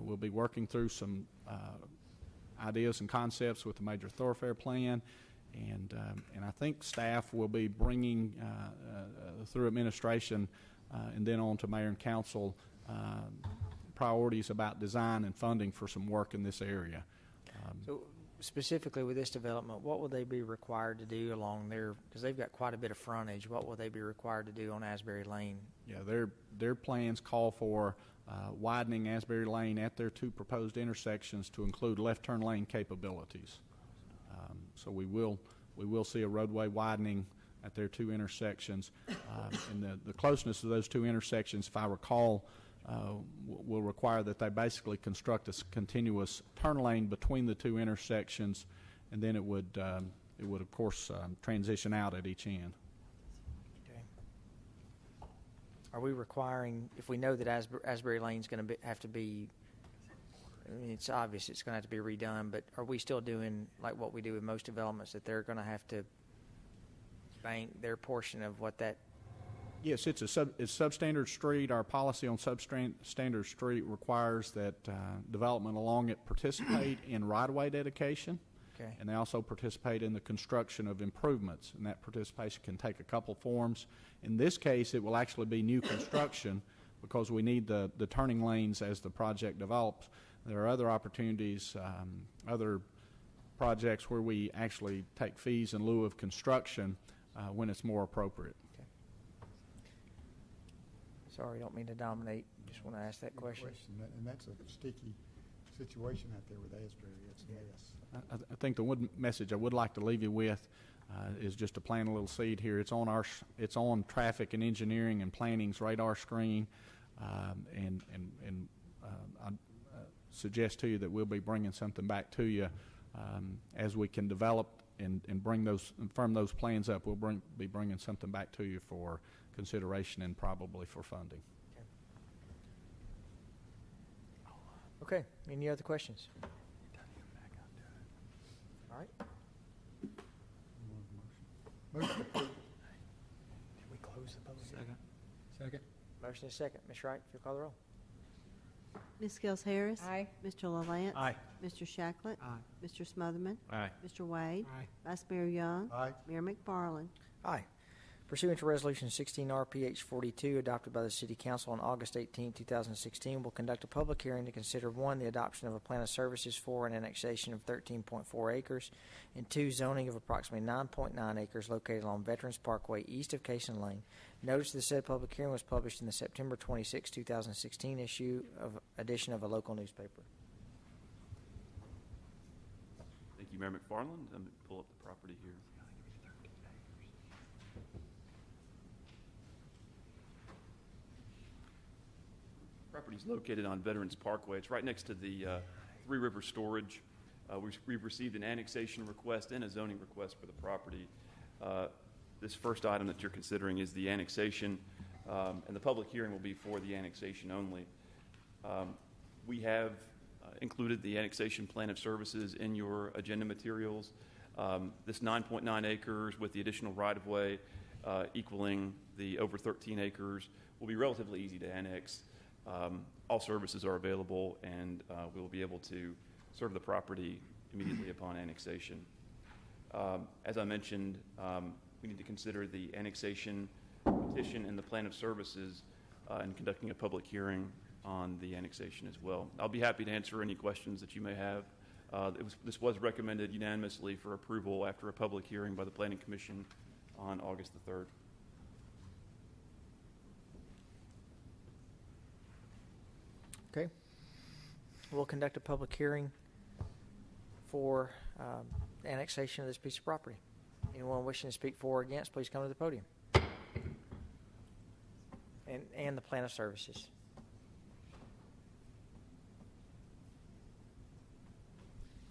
We'll be working through some ideas and concepts with the Major Thoroughfare Plan, and I think staff will be bringing through administration and then on to Mayor and Council priorities about design and funding for some work in this area. So specifically with this development, what will they be required to do along there? Because they've got quite a bit of frontage. What will they be required to do on Asbury Lane? Yeah, their plans call for widening Asbury Lane at their two proposed intersections to include left turn lane capabilities. So we will see a roadway widening at their two intersections. And the closeness of those two intersections, if I recall, will require that they basically construct a continuous turn lane between the two intersections, and then it would of course transition out at each end. Okay. Are we requiring, if we know that Asbury Lane's going to have to be, I mean, it's obvious it's going to have to be redone, but are we still doing like what we do with most developments, that they're going to have to bank their portion of what that? Yes, it's substandard street. Our policy on substandard street requires that development along it participate in right-of-way dedication. Okay. And they also participate in the construction of improvements, and that participation can take a couple forms. In this case, it will actually be new construction because we need the turning lanes as the project develops. There are other opportunities, other projects where we actually take fees in lieu of construction when it's more appropriate. Sorry, don't mean to dominate. Just want to ask that question. And that's a sticky situation out there with Asbury. It's a mess. I think the one message I would like to leave you with is just to plant a little seed here. It's on traffic and engineering and planning's radar screen, and I suggest to you that we'll be bringing something back to you as we can develop and firm those plans up. We'll be bringing something back to you for consideration and probably for funding. Okay. Any other questions? All right. Motion. Did we close the public hearing? Second. Motion is second. Ms. Wright, if you'll call the roll. Ms. Gels Harris. Aye. Mr. LaLance. Aye. Mr. Shacklet. Aye. Mr. Smotherman. Aye. Mr. Wade. Aye. Vice Mayor Young. Aye. Mayor McFarland. Aye. Pursuant to Resolution 16RPH 42, adopted by the City Council on August 18, 2016, we'll conduct a public hearing to consider 1, the adoption of a plan of services for an annexation of 13.4 acres, and 2, zoning of approximately 9.9 acres located along Veterans Parkway east of Cason Lane. Notice of the said public hearing was published in the September 26, 2016 edition of a local newspaper. Thank you, Mayor McFarland. Let me pull up the property here. Property is located on Veterans Parkway. It's right next to the Three River Storage. We've received an annexation request and a zoning request for the property. This first item that you're considering is the annexation, and the public hearing will be for the annexation only. We have included the annexation plan of services in your agenda materials. This 9.9 acres with the additional right-of-way equaling the over 13 acres will be relatively easy to annex. All services are available, and we will be able to serve the property immediately upon annexation. As I mentioned, we need to consider the annexation petition and the plan of services and conducting a public hearing on the annexation as well. I'll be happy to answer any questions that you may have. This was recommended unanimously for approval after a public hearing by the Planning Commission on August the 3rd. Okay. We'll conduct a public hearing for annexation of this piece of property. Anyone wishing to speak for or against, please come to the podium. And the plan of services.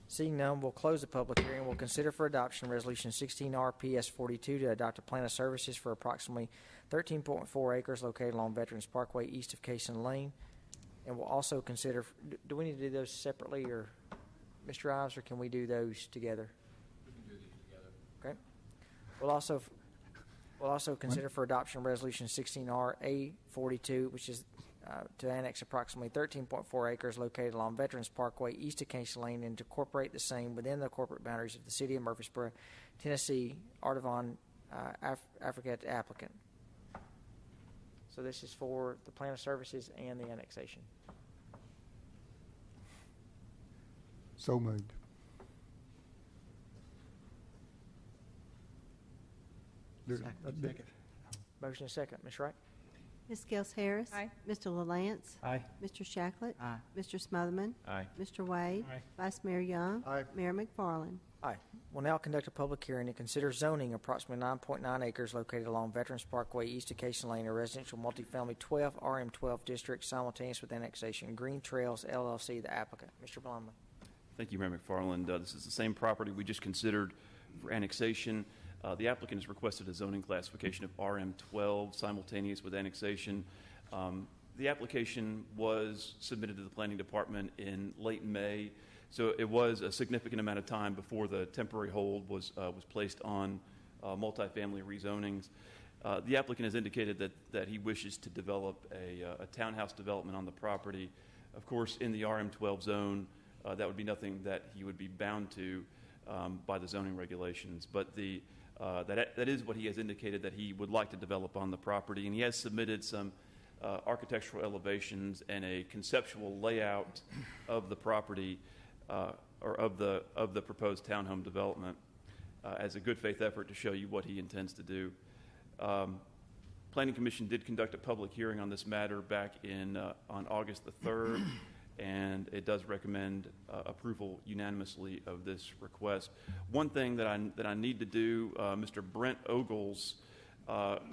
Seeing none, we'll close the public hearing. We'll consider for adoption Resolution 16RPS 42 to adopt a plan of services for approximately 13.4 acres located along Veterans Parkway east of Cason Lane. And we'll also consider, do we need to do those separately, or Mr. Ives, or can we do those together? We can do these together. Okay. We'll also consider for adoption Resolution 16RA42, which is to annex approximately 13.4 acres located along Veterans Parkway east of Cason Lane and to incorporate the same within the corporate boundaries of the City of Murfreesboro, Tennessee, Artavon, Africa applicant. So this is for the plan of services and the annexation. So moved. Second. Motion is second. Ms. Wright? Ms. Gels Harris. Aye. Mr. LaLance. Aye. Mr. Shacklet. Aye. Mr. Smotherman. Aye. Mr. Wade. Aye. Vice Mayor Young. Aye. Mayor McFarland. Aye. We'll now conduct a public hearing to consider zoning approximately 9.9 acres located along Veterans Parkway, East Acacia Lane, a residential multifamily 12 RM12 district simultaneous with annexation. Green Trails LLC, the applicant. Mr. Blumley. Thank you, Mayor McFarland. This is the same property we just considered for annexation. The applicant has requested a zoning classification of RM12 simultaneous with annexation. The application was submitted to the Planning Department in late May, so it was a significant amount of time before the temporary hold was placed on multifamily rezonings. The applicant has indicated that he wishes to develop a townhouse development on the property. Of course, in the RM12 zone, that would be nothing that he would be bound to by the zoning regulations. But that is what he has indicated that he would like to develop on the property, and he has submitted some architectural elevations and a conceptual layout of the property or of the proposed townhome development as a good faith effort to show you what he intends to do. Planning Commission did conduct a public hearing on this matter back on August the 3rd, and it does recommend approval unanimously of this request. One thing that I need to do, Mr. Brent Ogles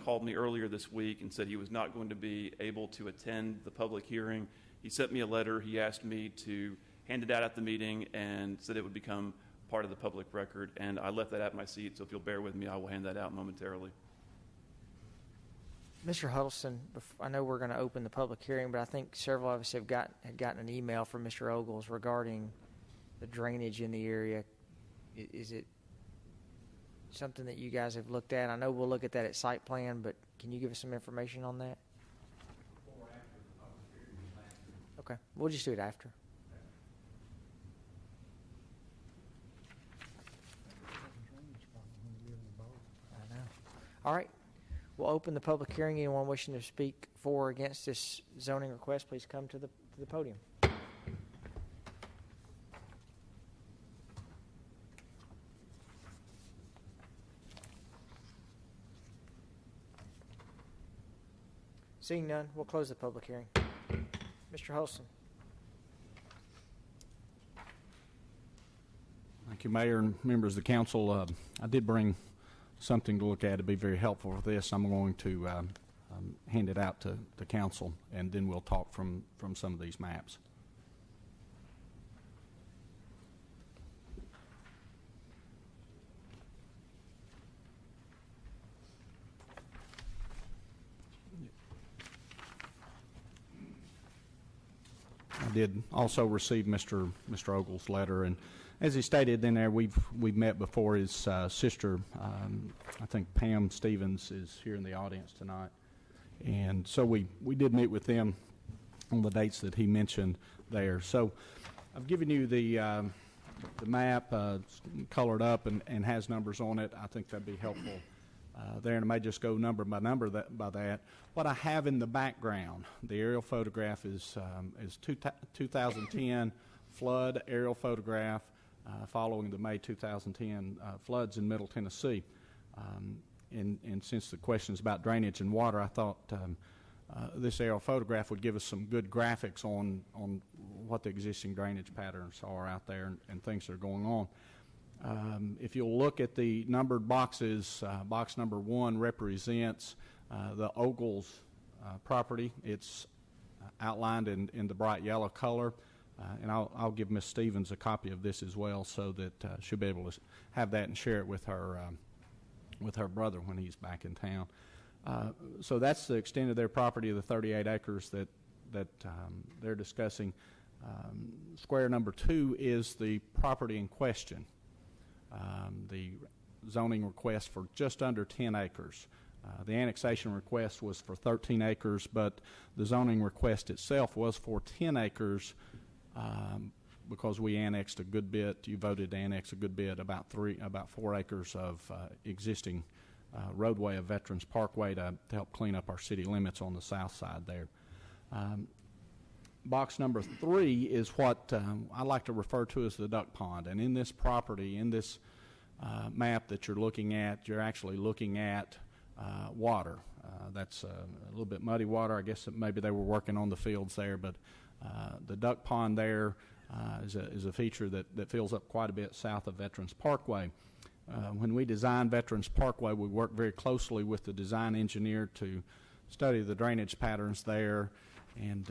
called me earlier this week and said he was not going to be able to attend the public hearing. He sent me a letter. He asked me to hand it out at the meeting and said it would become part of the public record, and I left that at my seat, so if you'll bear with me, I will hand that out momentarily. Mr. Huddleston, I know we're going to open the public hearing, but I think several of us had gotten an email from Mr. Ogles regarding the drainage in the area. Is it something that you guys have looked at? I know we'll look at that at site plan, but can you give us some information on that? Before or after the public hearing? Okay, we'll just do it after. I know. All right. We'll open the public hearing. Anyone wishing to speak for or against this zoning request, please come to the podium. Seeing none, we'll close the public hearing. Mr. Holston. Thank you, Mayor and members of the council. I did bring something to look at to be very helpful with this. I'm going to hand it out to the council, and then we'll talk from some of these maps. I did also receive Mr. Ogle's letter, and as he stated in there, we've met before. His sister, I think Pam Stevens, is here in the audience tonight, and so we did meet with them on the dates that he mentioned there. So I've given you the map colored up and has numbers on it. I think that'd be helpful there, and I may just go number by number by that. What I have in the background, the aerial photograph is 2010 flood aerial photograph following the May 2010 floods in Middle Tennessee. And since the question is about drainage and water, I thought this aerial photograph would give us some good graphics on what the existing drainage patterns are out there and things that are going on. If you'll look at the numbered boxes, box number 1 represents the Ogles property. It's outlined in the bright yellow color. And I'll give Ms. Stevens a copy of this as well, so that she'll be able to have that and share it with her brother when he's back in town. So that's the extent of their property of the 38 acres that they're discussing. Square number 2 is the property in question. The zoning request for just under 10 acres. The annexation request was for 13 acres, but the zoning request itself was for 10 acres. Because we annexed a good bit, you voted to annex a good bit, about 4 acres of existing roadway of Veterans Parkway to help clean up our city limits on the south side there. Box number 3 is what I like to refer to as the duck pond. And in this property, in this map that you're looking at, you're actually looking at water. That's a little bit muddy water. I guess maybe they were working on the fields there, but the duck pond there is a feature that fills up quite a bit south of Veterans Parkway. When we designed Veterans Parkway, we worked very closely with the design engineer to study the drainage patterns there, and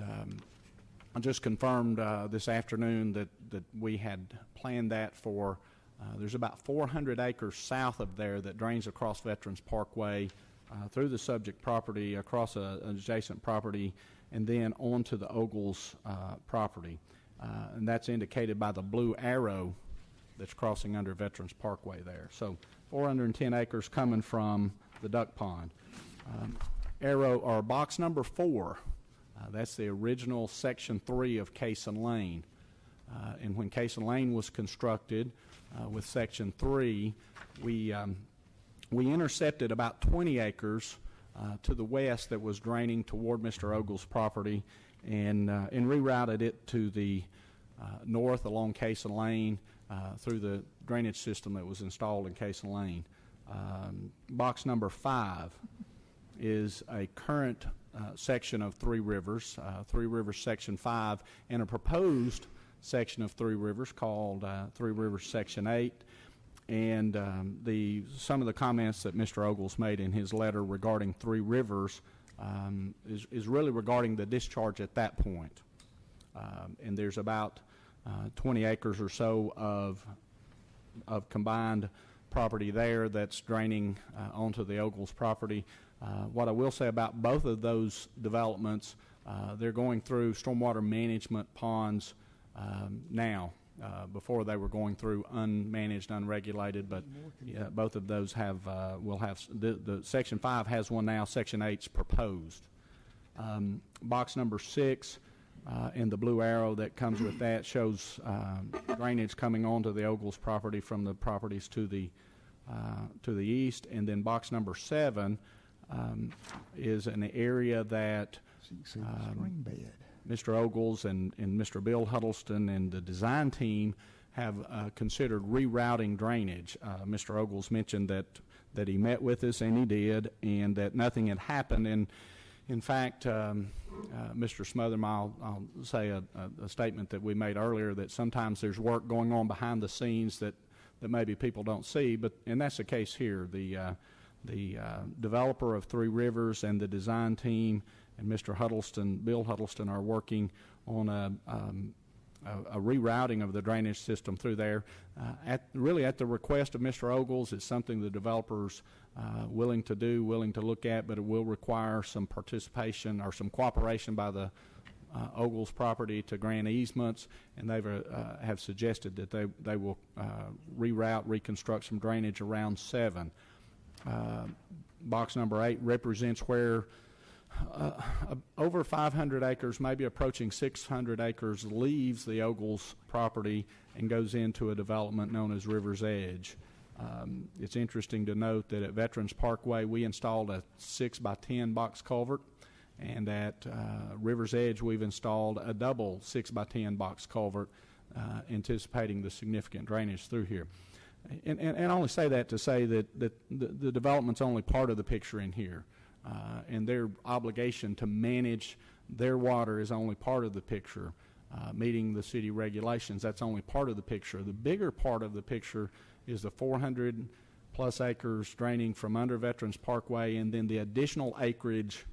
I just confirmed this afternoon that we had planned that for, there's about 400 acres south of there that drains across Veterans Parkway through the subject property, across an adjacent property, and then onto the Ogles property. And that's indicated by the blue arrow that's crossing under Veterans Parkway there. So 410 acres coming from the duck pond. Arrow, or box number 4, that's the original Section 3 of Cason Lane. And when Cason Lane was constructed with Section 3, we intercepted about 20 acres to the west that was draining toward Mr. Ogle's property, and rerouted it to the north along Cason Lane through the drainage system that was installed in Cason Lane. Box number 5 is a current section of Three Rivers Section 5, and a proposed section of Three Rivers called Three Rivers Section 8. And some of the comments that Mr. Ogles made in his letter regarding Three Rivers is really regarding the discharge at that point. And there's about 20 acres or so of combined property there that's draining onto the Ogles property. What I will say about both of those developments, they're going through stormwater management ponds now. Before they were going through unmanaged, unregulated, but both of those will have, the Section 5 has one now, Section 8's proposed. Box number 6 and the blue arrow that comes with that shows drainage coming onto the Ogles property from the properties to the east, and then box number 7 is an area that Mr. Ogles and Mr. Bill Huddleston and the design team have considered rerouting drainage. Mr. Ogles mentioned that he met with us, and he did, and that nothing had happened. And in fact, Mr. Smotherman, I'll say a statement that we made earlier, that sometimes there's work going on behind the scenes that maybe people don't see, and that's the case here. The developer of Three Rivers and the design team and Mr. Huddleston, Bill Huddleston, are working on a rerouting of the drainage system through there. Really at the request of Mr. Ogles. It's something the developer's willing to do, willing to look at, but it will require some participation or some cooperation by the Ogles property to grant easements, and they have suggested that they will reroute, reconstruct some drainage around 7. Box number 8 represents where over 500 acres, maybe approaching 600 acres, leaves the Ogles property and goes into a development known as River's Edge. It's interesting to note that at Veterans Parkway we installed a 6x10 box culvert, and at River's Edge we've installed a double 6x10 box culvert, anticipating the significant drainage through here. And I only say that to say that the development's only part of the picture in here. And their obligation to manage their water is only part of the picture. Meeting the city regulations, that's only part of the picture. The bigger part of the picture is the 400 plus acres draining from under Veterans Parkway, and then the additional acreage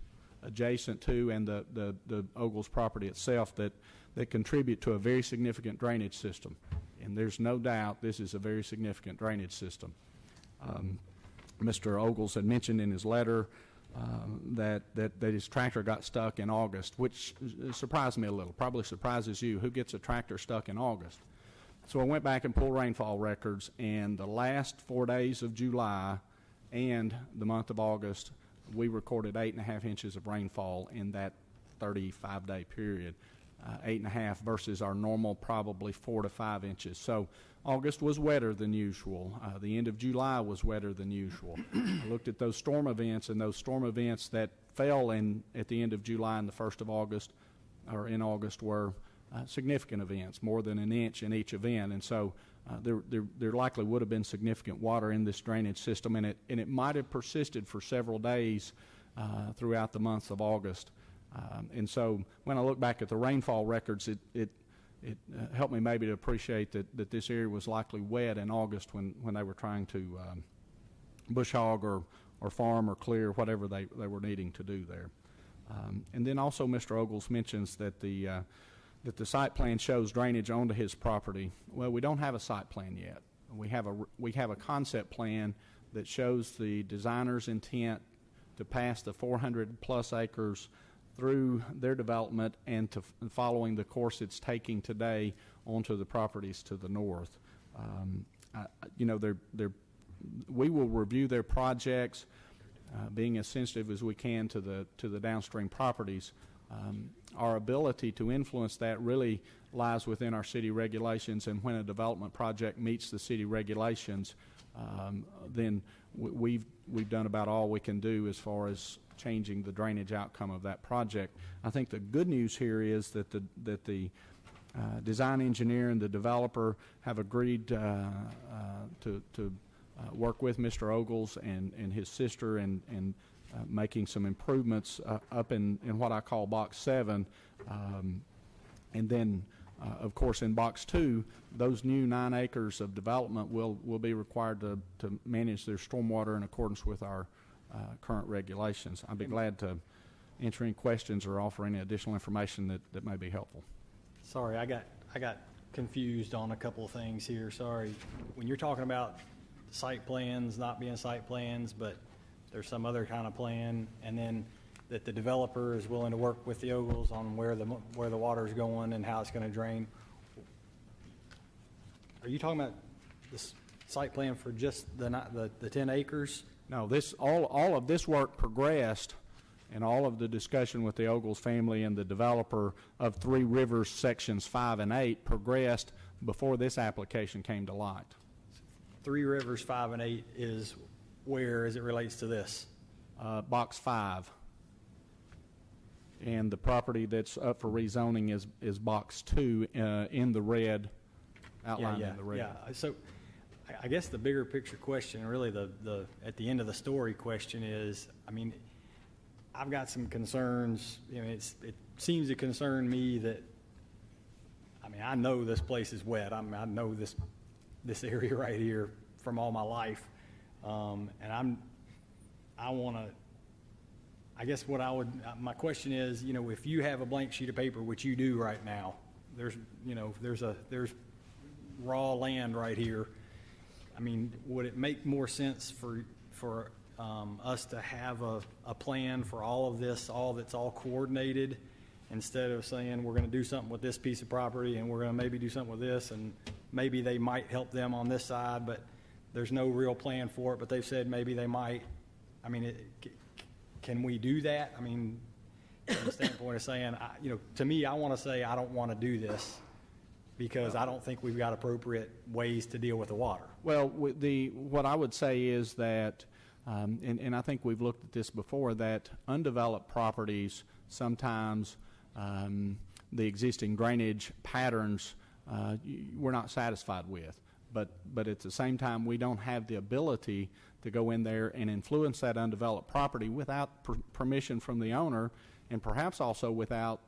adjacent to and the Ogles property itself that contribute to a very significant drainage system. And there's no doubt this is a very significant drainage system. Mr. Ogles had mentioned in his letter that his tractor got stuck in August, which surprised me a little. Probably surprises you. Who gets a tractor stuck in August? So I went back and pulled rainfall records, and the last 4 days of July and the month of August, we recorded 8.5 inches of rainfall in that 35-day period. 8.5 versus our normal probably 4 to 5 inches. So August was wetter than usual. The end of July was wetter than usual. I looked at those storm events, and those storm events that fell at the end of July and the 1st of August, or in August, were significant events, more than an inch in each event. And so there likely would have been significant water in this drainage system, and it might have persisted for several days throughout the months of August. And so when I look back at the rainfall records, it helped me maybe to appreciate that this area was likely wet in August when they were trying to bush hog or farm or clear whatever they were needing to do there. And then also Mr. Ogles mentions that the site plan shows drainage onto his property. Well, we don't have a site plan yet. We have a concept plan that shows the designer's intent to pass the 400+ acres through their development and to following the course it's taking today onto the properties to the north. We will review their projects, being as sensitive as we can to the downstream properties. Our ability to influence that really lies within our city regulations, and when a development project meets the city regulations, then we've done about all we can do as far as changing the drainage outcome of that project. I think the good news here is that the design engineer and the developer have agreed to work with Mr. Ogles and his sister and making some improvements up in what I call Box 7. And then, of course, in Box 2, those new 9 acres of development will be required to manage their stormwater in accordance with our current regulations. I'd be glad to answer any questions or offer any additional information that may be helpful. Sorry, I got confused on a couple of things here. Sorry. When you're talking about site plans not being site plans, but there's some other kind of plan, and then that the developer is willing to work with the Ogles on where the water's going and how it's going to drain. Are you talking about this site plan for just the 10 acres? No, all of this work progressed, and all of the discussion with the Ogles family and the developer of Three Rivers sections 5 and 8 progressed before this application came to light. Three Rivers 5 and 8 is where as it relates to this? Box 5. And the property that's up for rezoning is Box 2 in the red, outlined in the red. Yeah. So I guess the bigger picture question, really the at the end of the story question is, I mean, I've got some concerns. It seems to concern me that, I mean, I know this place is wet. I know this area right here from all my life, and I guess my question is, if you have a blank sheet of paper, which you do right now, there's raw land right here. I mean, would it make more sense for us to have a plan for all of this, that's all coordinated, instead of saying we're going to do something with this piece of property and we're going to maybe do something with this, and maybe they might help them on this side, but there's no real plan for it, but they've said maybe they might. I mean, can we do that? I mean, from the standpoint of saying, to me, I want to say I don't want to do this because I don't think we've got appropriate ways to deal with the water. Well, what I would say is that, and I think we've looked at this before, that undeveloped properties sometimes the existing drainage patterns we're not satisfied with. But at the same time, we don't have the ability to go in there and influence that undeveloped property without permission from the owner, and perhaps also without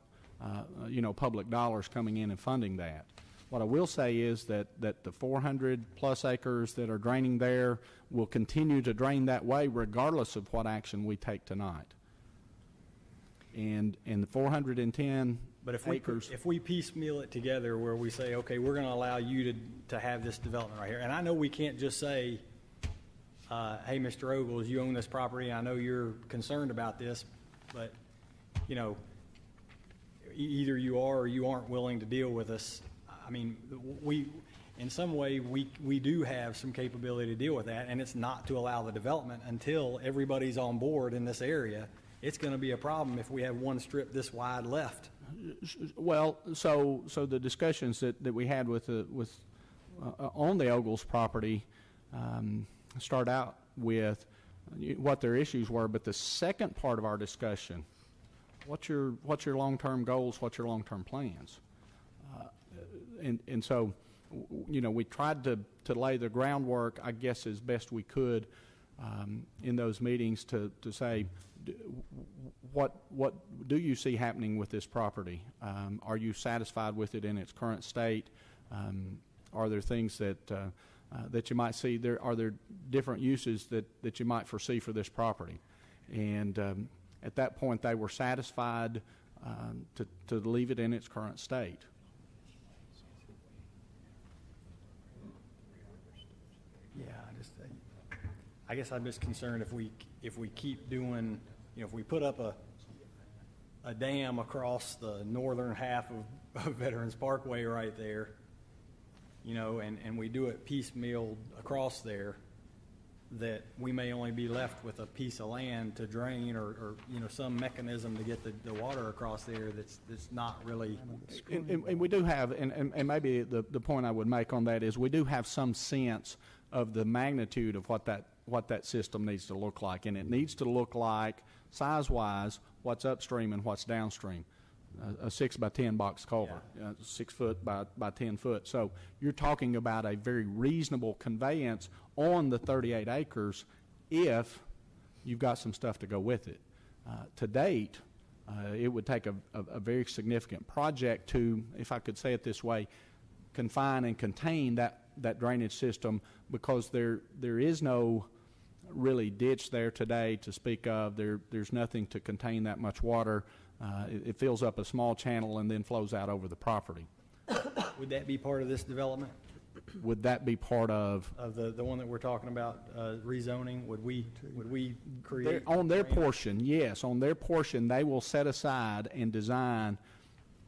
public dollars coming in and funding that. What I will say is that the 400+ acres that are draining there will continue to drain that way regardless of what action we take tonight. And the 410 But if we piecemeal it together where we say, okay, we're going to allow you to have this development right here, and I know we can't just say, hey, Mr. Ogles, you own this property, I know you're concerned about this, but, either you are or you aren't willing to deal with us. I mean, in some way, we do have some capability to deal with that, and it's not to allow the development until everybody's on board in this area. It's going to be a problem if we have one strip this wide left. Well, so the discussions that we had on the Ogles property start out with what their issues were, but the second part of our discussion, what's your long-term goals, what's your long-term plans, and so we tried to lay the groundwork, I guess, as best we could in those meetings to say, what do you see happening with this property? Are you satisfied with it in its current state? Are there things that you might see? Are there different uses that you might foresee for this property? And at that point, they were satisfied to leave it in its current state. Yeah, I guess I'm just concerned if we keep doing, if we put up a dam across the northern half of Veterans Parkway right there, and we do it piecemeal across there, that we may only be left with a piece of land to drain or some mechanism to get the water across there that's not really. And we do have, and maybe the point I would make on that is we do have some sense of the magnitude of what that system needs to look like, and it needs to look like size-wise what's upstream and what's downstream. A 6 by 10 box culvert, 6 foot by 10 foot. So you're talking about a very reasonable conveyance on the 38 acres if you've got some stuff to go with it. To date, it would take a very significant project to, if I could say it this way, confine and contain that drainage system, because there is no really ditch there today to speak of. There's nothing to contain that much water. It fills up a small channel and then flows out over the property. Would that be part of this development? Would that be part of the one that we're talking about, rezoning? Would we create on their portion? Yes, on their portion, they will set aside and design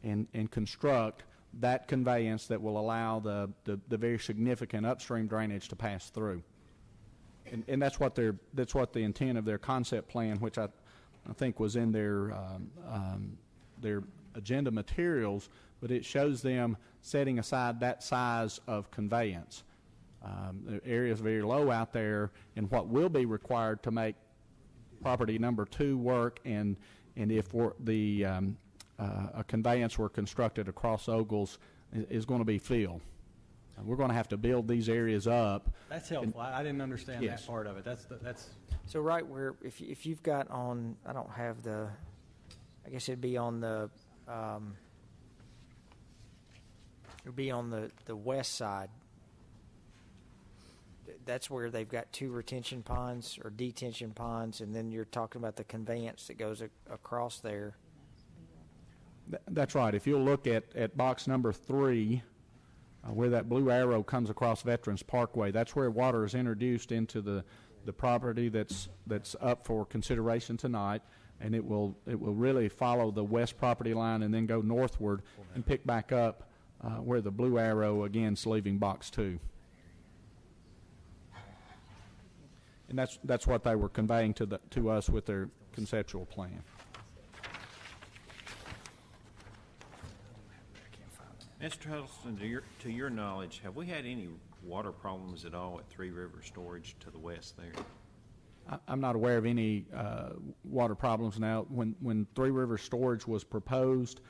and construct that conveyance that will allow the very significant upstream drainage to pass through. And that's what the intent of their concept plan, which I think was in their agenda materials, but it shows them setting aside that size of conveyance. The area is very low out there, and what will be required to make property number 2 work, and if a conveyance were constructed across Ogles, is going to be fill. We're going to have to build these areas up. That's helpful. I didn't understand that part of it. That's so right where if you've got on, I don't have the, I guess it'd be on the the west side. That's where they've got 2 retention ponds or detention ponds, and then you're talking about the conveyance that goes across there. That's right. If you'll look at box number 3, where that blue arrow comes across Veterans Parkway, that's where water is introduced into the property that's up for consideration tonight, and it will really follow the west property line and then go northward and pick back up where the blue arrow again's leaving box 2. And that's what they were conveying to us with their conceptual plan. Mr. Huddleston, to your knowledge, have we had any water problems at all at Three River Storage to the west there? I'm not aware of any water problems now. When Three River Storage was proposed,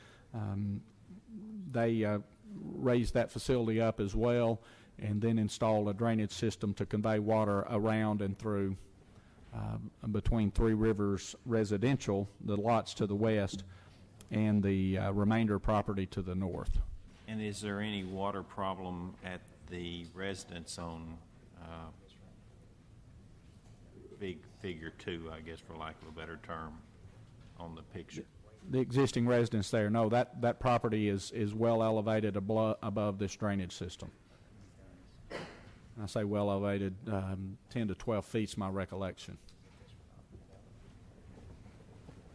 they raised that facility up as well, and then installed a drainage system to convey water around and through between Three Rivers Residential, the lots to the west, and the remainder property to the north. And is there any water problem at the residence on big figure 2, I guess, for lack of a better term, on the picture? The existing residence there, no, that property is well elevated above this drainage system. I say well elevated, 10 to 12 feet is my recollection.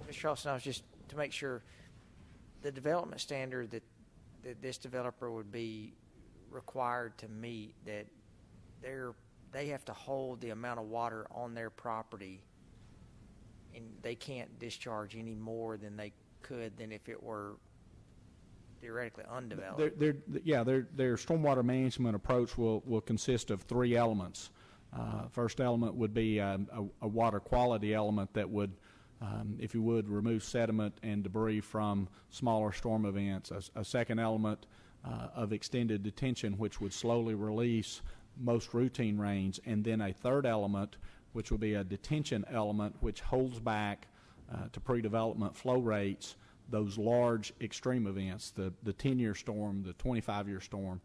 Mr. Charleston, I was just to make sure the development standard that this developer would be required to meet, that they have to hold the amount of water on their property, and they can't discharge any more than they could than if it were theoretically undeveloped. Their stormwater management approach will consist of 3 elements. First element would be a water quality element that would, if you would, remove sediment and debris from smaller storm events. A second element of extended detention, which would slowly release most routine rains. And then a third element which will be a detention element which holds back to pre-development flow rates those large extreme events, the 10-year storm, the 25-year storm,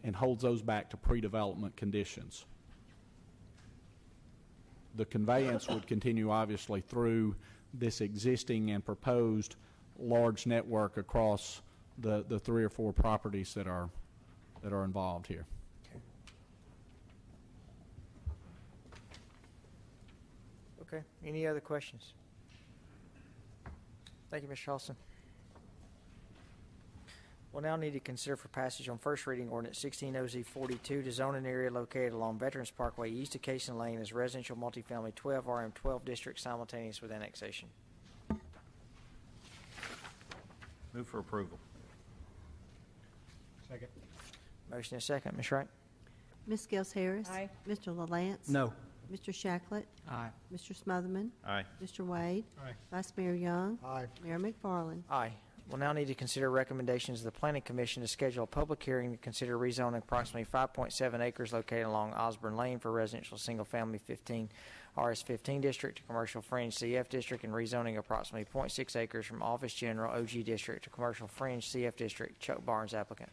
and holds those back to pre-development conditions. The conveyance would continue obviously through this existing and proposed large network across the 3 or 4 properties that are involved here. Okay. Any other questions? Thank you, Mr. Halston. We'll now need to consider for passage on first reading ordinance 16OZ42 to zone an area located along Veterans Parkway east of Cason Lane as residential multifamily 12 RM12 district simultaneous with annexation. Move for approval. Second. Motion is second. Ms. Wright? Ms. Scales Harris. Aye. Mr. LaLance. No. Mr. Shacklet. Aye. Mr. Smotherman. Aye. Mr. Wade. Aye. Vice Mayor Young. Aye. Mayor McFarland. Aye. We'll now need to consider recommendations of the Planning Commission to schedule a public hearing to consider rezoning approximately 5.7 acres located along Osborne Lane for residential single-family 15 RS15 district to commercial fringe CF district and rezoning approximately 0.6 acres from office general OG district to commercial fringe CF district. Chuck Barnes, applicant.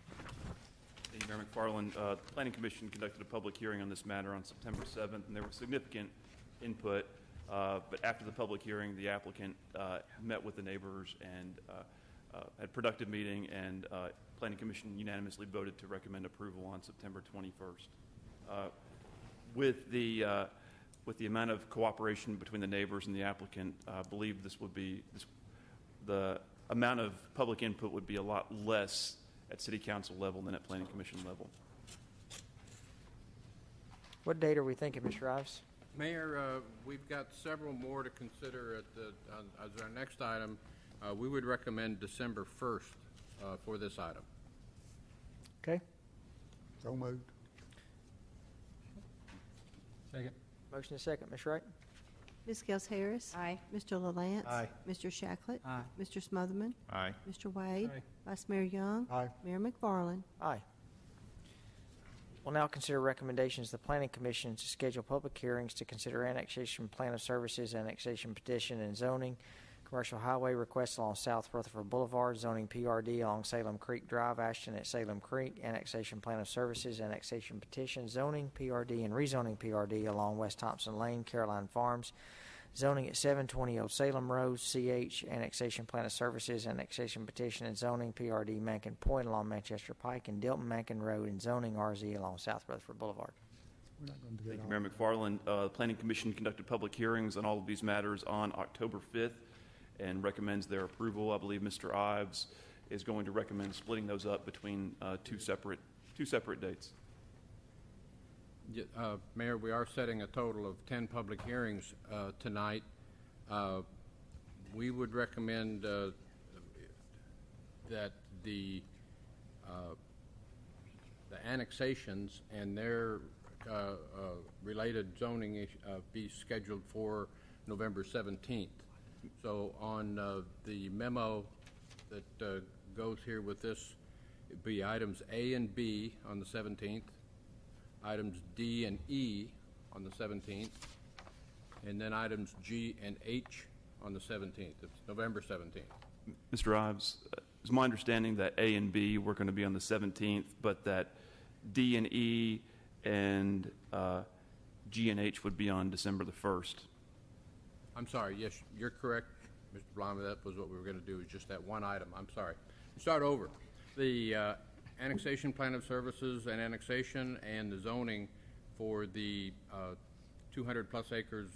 Thank you, Mayor McFarland. The Planning Commission conducted a public hearing on this matter on September 7th, and there was significant input. But after the public hearing, the applicant met with the neighbors and had a productive meeting, and Planning Commission unanimously voted to recommend approval on September 21st. With the amount of cooperation between the neighbors and the applicant, I believe the amount of public input would be a lot less at City Council level than at Planning Commission level. What date are we thinking, Mr. Ives? Mayor, we've got several more to consider as our next item. We would recommend December 1st for this item. Okay. So moved. Second. Motion is second. Ms. Wright? Ms. Scales Harris. Aye. Mr. LaLance. Aye. Mr. Shacklet. Aye. Mr. Smotherman. Aye. Mr. Wade. Aye. Vice Mayor Young. Aye. Mayor McFarland. Aye. We'll now consider recommendations of the Planning Commission to schedule public hearings to consider annexation plan of services, annexation petition, and zoning, commercial highway requests along South Rutherford Boulevard, zoning PRD along Salem Creek Drive, Ashton at Salem Creek, annexation plan of services, annexation petition, zoning PRD, and rezoning PRD along West Thompson Lane, Caroline Farms, zoning at 720 Old Salem Road, CH, annexation plan of services, annexation petition, and zoning PRD Mankin Point along Manchester Pike, and Dilton Mankin Road, and zoning RZ along South Rutherford Boulevard. We're not going to do Thank that you, Mayor McFarland. The Planning Commission conducted public hearings on all of these matters on October 5th and recommends their approval. I believe Mr. Ives is going to recommend splitting those up between two separate dates. Mayor, we are setting a total of 10 public hearings tonight. We would recommend that the annexations and their related zoning be scheduled for November 17th. So on the memo that goes here with this, it'd be items A and B on the 17th, items D and E on the 17th, and then items G and H on the 17th. It's November 17th. Mr. Ives, it's my understanding that A and B were going to be on the 17th, but that D and E and G and H would be on December the 1st. I'm sorry. Yes, you're correct, Mr. Blum. That was what we were going to do, is just that one item. I'm sorry. Start over. The annexation plan of services and annexation and the zoning for the 200-plus acres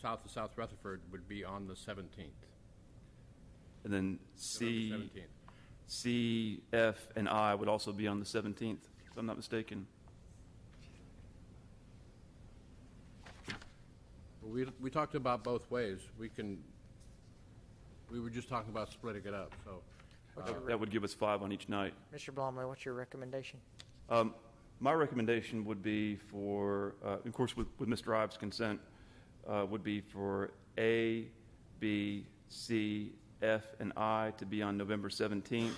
south of South Rutherford would be on the 17th. And then C, F, and I would also be on the 17th, if I'm not mistaken. We talked about both ways. We were just talking about splitting it up. So that would give us 5 on each night. Mr. Blomley, what's your recommendation? My recommendation would be for, of course, with Mr. Ives' consent, would be for A, B, C, F, and I to be on November 17th,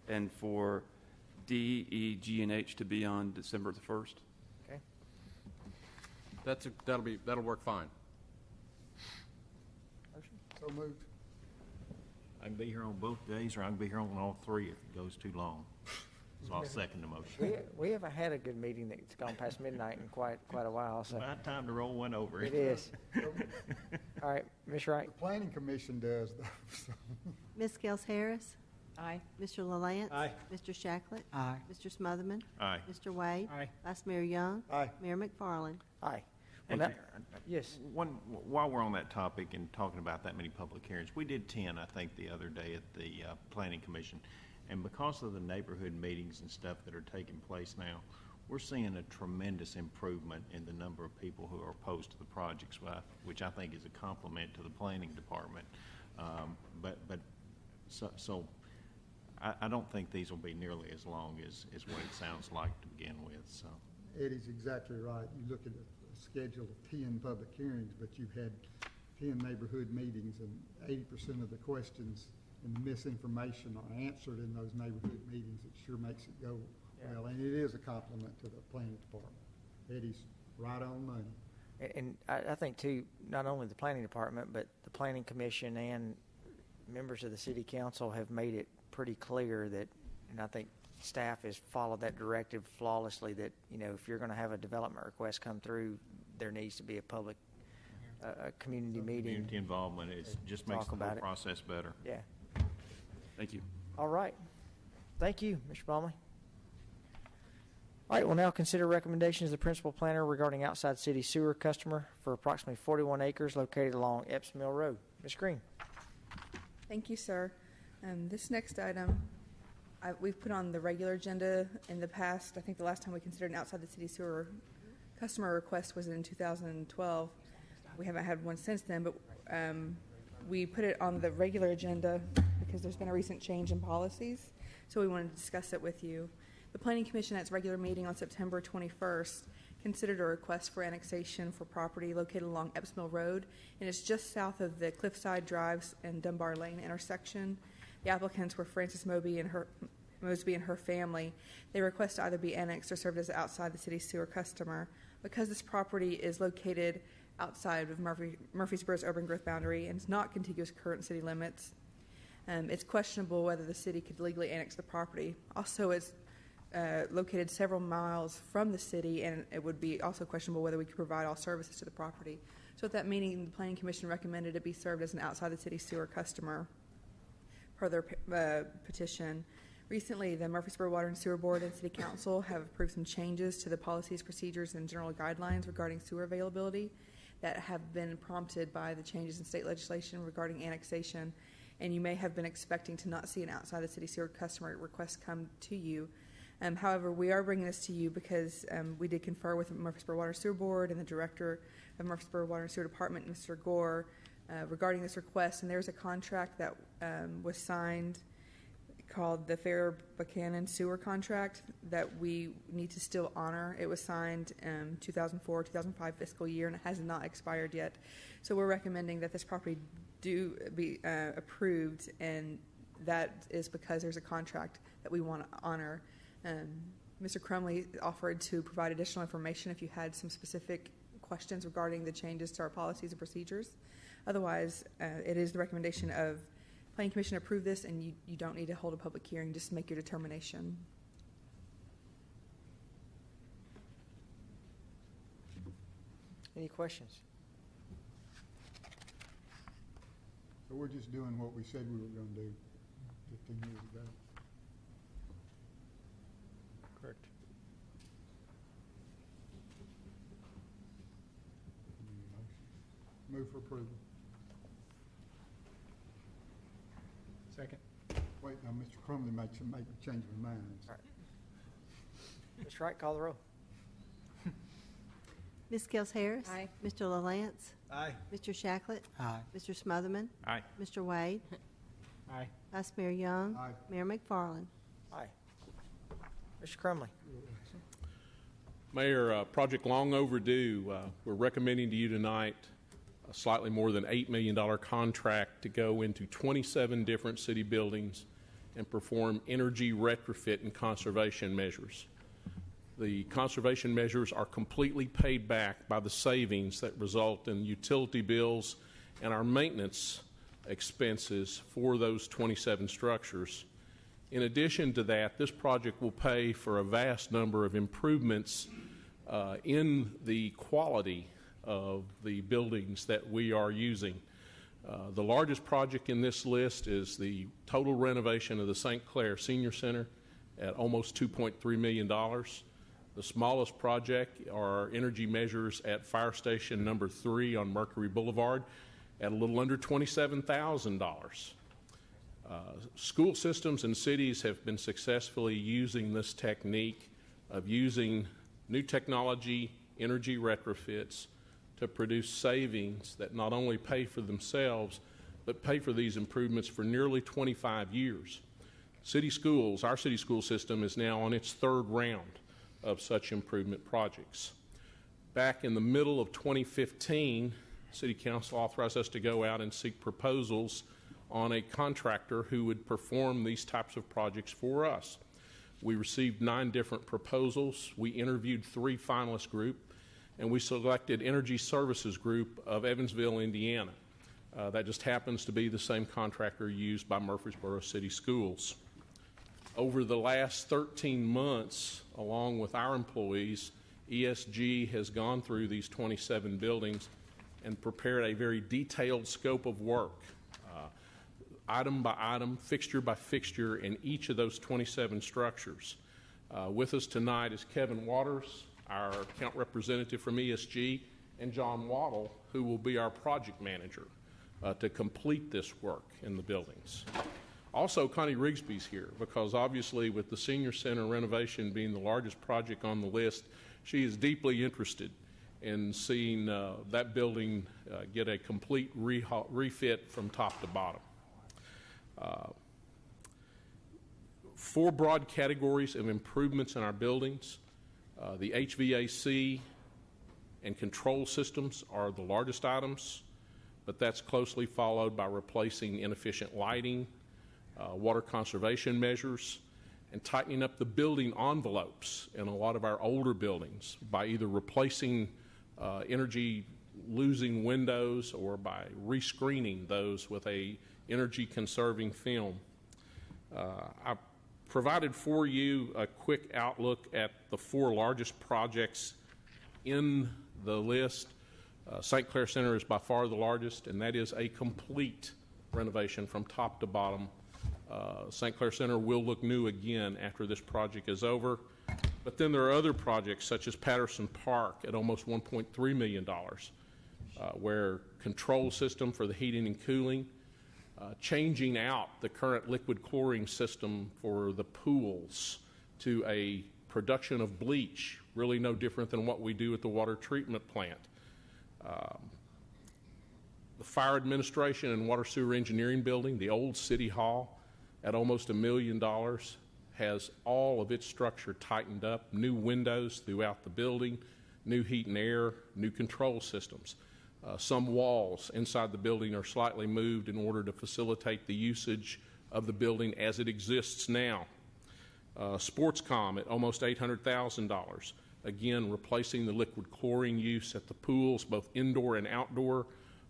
and for D, E, G, and H to be on December the 1st. Okay. that'll work fine. So moved. I can be here on both days, or I can be here on all three if it goes too long. So I'll second the motion. We haven't had a good meeting that's gone past midnight in quite a while, so. About time to roll one over. It is. All right, Ms. Wright. The Planning Commission does, though. So. Ms. Gels Harris? Aye. Mr. LaLance? Aye. Mr. Shacklet? Aye. Mr. Smotherman? Aye. Mr. Wade? Aye. Vice Mayor Young? Aye. Mayor McFarland? Aye. Hey, Well, yes. While we're on that topic and talking about that many public hearings, we did 10, I think, the other day at the Planning Commission. And because of the neighborhood meetings and stuff that are taking place now, we're seeing a tremendous improvement in the number of people who are opposed to the projects, which I think is a compliment to the planning department. So I don't think these will be nearly as long as what it sounds like to begin with. So Eddie's exactly right. You look at a schedule of 10 public hearings, but you've had 10 neighborhood meetings, and 80% of the questions and the misinformation are answered in those neighborhood meetings. It sure makes it go well, and it is a compliment to the planning department. Eddie's right on money. And I think, too, not only the planning department, but the planning commission and members of the city council have made it pretty clear that, and I think staff has followed that directive flawlessly, that, you know, if you're going to have a development request come through, there needs to be a public, a community meeting. community involvement just makes the whole process better. Yeah. Thank you. All right. Thank you, Mr. Baumley. All right, we'll now consider recommendations of the principal planner regarding outside city sewer customer for approximately 41 acres located along Epps Mill Road. Ms. Green. Thank you, sir. This next item, we've put on the regular agenda in the past. I think the last time we considered an outside the city sewer customer request was in 2012. We haven't had one since then, but we put it on the regular agenda because there's been a recent change in policies, so we wanted to discuss it with you. The Planning Commission at its regular meeting on September 21st considered a request for annexation for property located along Epps Mill Road, and it's just south of the Cliffside Drives and Dunbar Lane intersection. The applicants were Frances Mosby and her family. They request to either be annexed or served as outside the city sewer customer. Because this property is located outside of Murfreesboro's urban growth boundary and is not contiguous to current city limits, it's questionable whether the city could legally annex the property. Also, it's located several miles from the city, and it would be also questionable whether we could provide all services to the property. So at that meeting, the Planning Commission recommended it be served as an outside the city sewer customer per their petition. Recently, the Murfreesboro Water and Sewer Board and City Council have approved some changes to the policies, procedures, and general guidelines regarding sewer availability that have been prompted by the changes in state legislation regarding annexation, and you may have been expecting to not see an outside the city sewer customer request come to you. However, we are bringing this to you because we did confer with the Murfreesboro Water and Sewer Board and the Director of Murfreesboro Water and Sewer Department, Mr. Gore, regarding this request, and there's a contract that was signed called the Fair Buchanan Sewer Contract that we need to still honor. It was signed 2004-2005 fiscal year, and it has not expired yet. So we're recommending that this property do be approved, and that is because there's a contract that we want to honor. Mr. Crumley offered to provide additional information if you had some specific questions regarding the changes to our policies and procedures. Otherwise, it is the recommendation of Planning Commission to approve this, and you don't need to hold a public hearing, just make your determination. Any questions? So we're just doing what we said we were going to do 15 years ago. Correct. Move for approval. Second. Wait, now, Mr. Crumley might change my mind. All right. Ms. Wright, call the roll. Ms. Gels Harris? Aye. Mr. LaLance? Aye. Mr. Shacklet? Aye. Mr. Smotherman? Aye. Mr. Wade? Aye. Vice Mayor Young? Aye. Mayor McFarland? Aye. Mr. Crumley. Mayor, project long overdue. We're recommending to you tonight a slightly more than $8 million contract to go into 27 different city buildings and perform energy retrofit and conservation measures. The conservation measures are completely paid back by the savings that result in utility bills and our maintenance expenses for those 27 structures. In addition to that, this project will pay for a vast number of improvements in the quality of the buildings that we are using. The largest project in this list is the total renovation of the St. Clair Senior Center at almost $2.3 million. The smallest project are energy measures at Fire Station number 3 on Mercury Boulevard at a little under $27,000. School systems and cities have been successfully using this technique of using new technology, energy retrofits to produce savings that not only pay for themselves, but pay for these improvements for nearly 25 years. City schools, our city school system is now on its 3rd round of such improvement projects. Back in the middle of 2015, City Council authorized us to go out and seek proposals on a contractor who would perform these types of projects for us. We received 9 different proposals. We interviewed 3 finalist groups, and we selected Energy Services Group of Evansville, Indiana. That just happens to be the same contractor used by Murfreesboro City Schools. Over the last 13 months, along with our employees, ESG has gone through these 27 buildings and prepared a very detailed scope of work, item by item, fixture by fixture in each of those 27 structures. With us tonight is Kevin Waters, our account representative from ESG, and John Waddle, who will be our project manager to complete this work in the buildings. Also, Connie Rigsby's here because obviously with the Senior Center renovation being the largest project on the list, she is deeply interested in seeing that building get a complete refit from top to bottom. 4 broad categories of improvements in our buildings. The HVAC and control systems are the largest items, but that's closely followed by replacing inefficient lighting, water conservation measures, and tightening up the building envelopes in a lot of our older buildings by either replacing energy losing windows or by rescreening those with a energy conserving film. I provided for you a quick outlook at the 4 largest projects in the list. St. Clair Center is by far the largest, and that is a complete renovation from top to bottom. St. Clair Center will look new again after this project is over. But then there are other projects such as Patterson Park at almost $1.3 million, where control system for the heating and cooling, changing out the current liquid chlorine system for the pools to a production of bleach, really no different than what we do at the water treatment plant. The fire administration and water sewer engineering building, the old city hall, at almost $1 million, has all of its structure tightened up, new windows throughout the building, new heat and air, new control systems. Some walls inside the building are slightly moved in order to facilitate the usage of the building as it exists now. Sportscom at almost $800,000. Again, replacing the liquid chlorine use at the pools, both indoor and outdoor,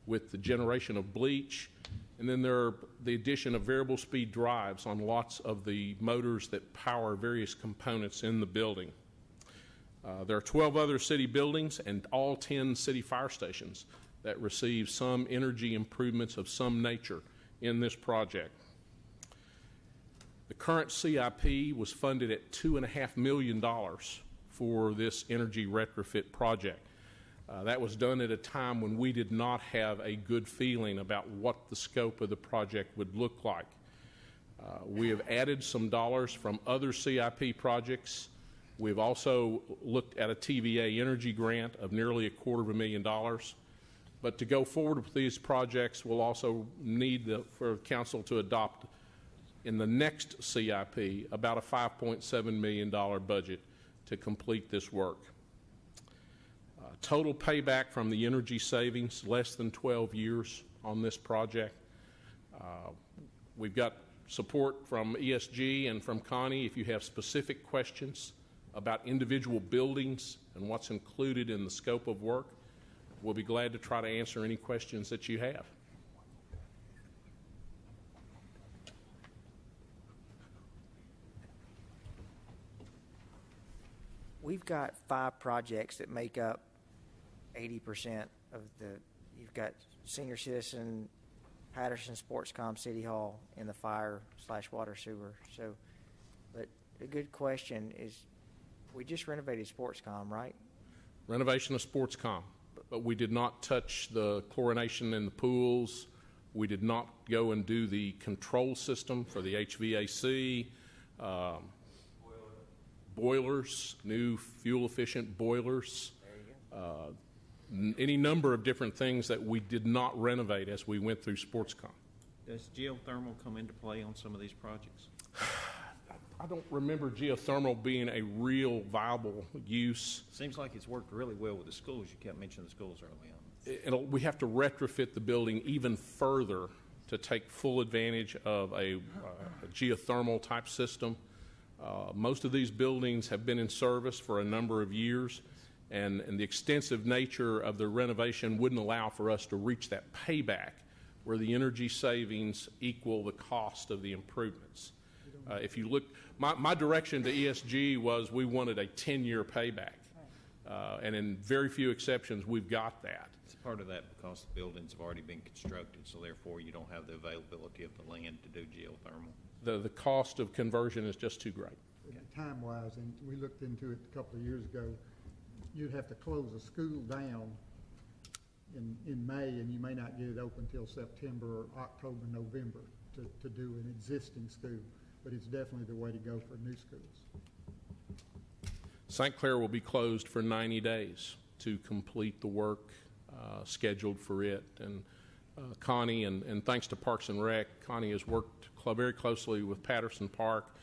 with the generation of bleach. And then there are the addition of variable speed drives on lots of the motors that power various components in the building. There are 12 other city buildings and all 10 city fire stations that receive some energy improvements of some nature in this project. The current CIP was funded at $2.5 million for this energy retrofit project. That was done at a time when we did not have a good feeling about what the scope of the project would look like. We have added some dollars from other CIP projects. We've also looked at a TVA energy grant of nearly $250,000. But to go forward with these projects, we'll also need for council to adopt in the next CIP about a $5.7 million budget to complete this work. Total payback from the energy savings, less than 12 years on this project. We've got support from ESG and from Connie if you have specific questions about individual buildings and what's included in the scope of work, we'll be glad to try to answer any questions that you have. We've got 5 projects that make up 80% of you've got Senior Citizen, Patterson Sportscom, City Hall, and the fire/water sewer. So, but a good question is, we just renovated Sportscom, right? Renovation of Sportscom, but we did not touch the chlorination in the pools. We did not go and do the control system for the HVAC, boilers, new fuel-efficient boilers, any number of different things that we did not renovate as we went through Sportscom. Does geothermal come into play on some of these projects? I don't remember geothermal being a real viable use. Seems like it's worked really well with the schools. You kept mentioning the schools early on. We have to retrofit the building even further to take full advantage of a geothermal type system. Most of these buildings have been in service for a number of years, and the extensive nature of the renovation wouldn't allow for us to reach that payback where the energy savings equal the cost of the improvements. If you look, my direction to ESG was we wanted a 10-year payback, and in very few exceptions, we've got that. It's part of that because the buildings have already been constructed, so therefore you don't have the availability of the land to do geothermal. The cost of conversion is just too great. Okay. Time-wise, and we looked into it a couple of years ago, you'd have to close a school down in May, and you may not get it open till September or October, November to do an existing school. But it's definitely the way to go for new schools. St. Clair will be closed for 90 days to complete the work scheduled for it. And Connie, and thanks to Parks and Rec, Connie has worked very closely with Patterson Park.